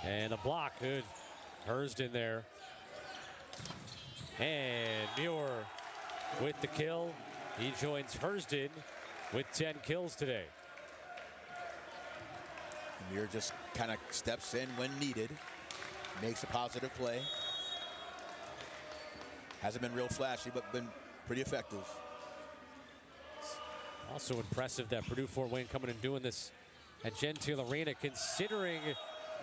And a block. Good. Hurst in there. And Muir with the kill. He joins Hurston with 10 kills today. Muir just kind of steps in when needed. Makes a positive play. Hasn't been real flashy, but been pretty effective. Also impressive that Purdue Fort Wayne coming and doing this at Gentile Arena, considering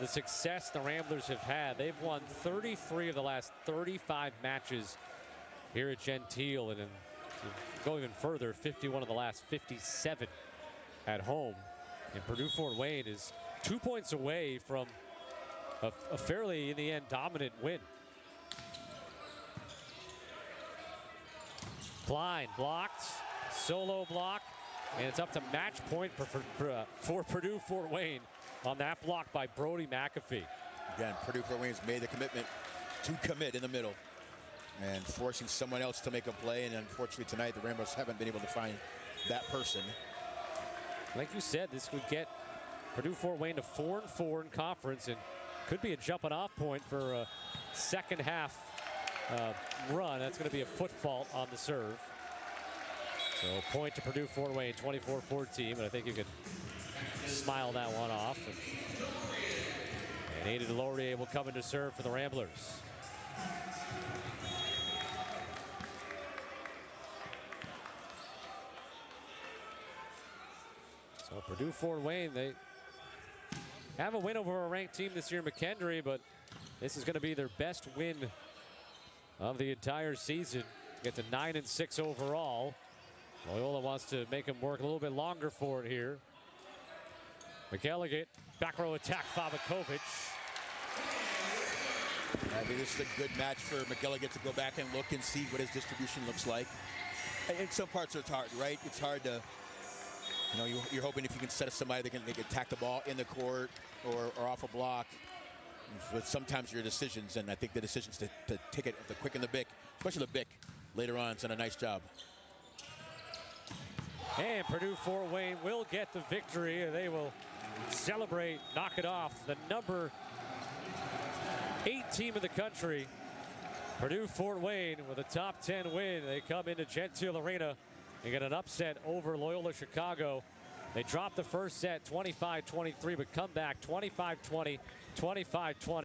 the success the Ramblers have had. They've won 33 of the last 35 matches here at Gentile, and go even further, 51 of the last 57 at home. And Purdue Fort Wayne is 2 points away from a fairly, in the end, dominant win. Klein blocked, solo block, and it's up to match point for Purdue Fort Wayne on that block by Brody McAfee. Again, Purdue Fort Wayne's made the commitment to commit in the middle and forcing someone else to make a play, and unfortunately tonight the Ramblers haven't been able to find that person. Like you said, this could get Purdue Fort Wayne to 4-4 in conference and could be a jumping off point for a second half run. That's going to be a foot fault on the serve. So a point to Purdue Fort Wayne, 24-14, but I think you could smile that one off. And Ada DeLaurier will come in to serve for the Ramblers. So Purdue Fort Wayne, they have a win over a ranked team this year, McKendree, but this is going to be their best win of the entire season. Get to 9-6 overall. Loyola wants to make him work a little bit longer for it here. McElligott, back row attack, Fabakovic. I think this is a good match for McElligott to go back and look and see what his distribution looks like. In some parts it's hard, right? It's hard to, you know, you're hoping if you can set up somebody they can attack the ball in the court or off a block. But sometimes your decisions, and I think the decisions to take it the quick and the big, especially the big later on, has done a nice job. And Purdue Fort Wayne will get the victory. They will celebrate, knock it off. The number 8 team in the country, Purdue Fort Wayne, with a top 10 win. They come into Gentile Arena and get an upset over Loyola Chicago. They drop the first set 25-23, but come back 25-20, 25-20.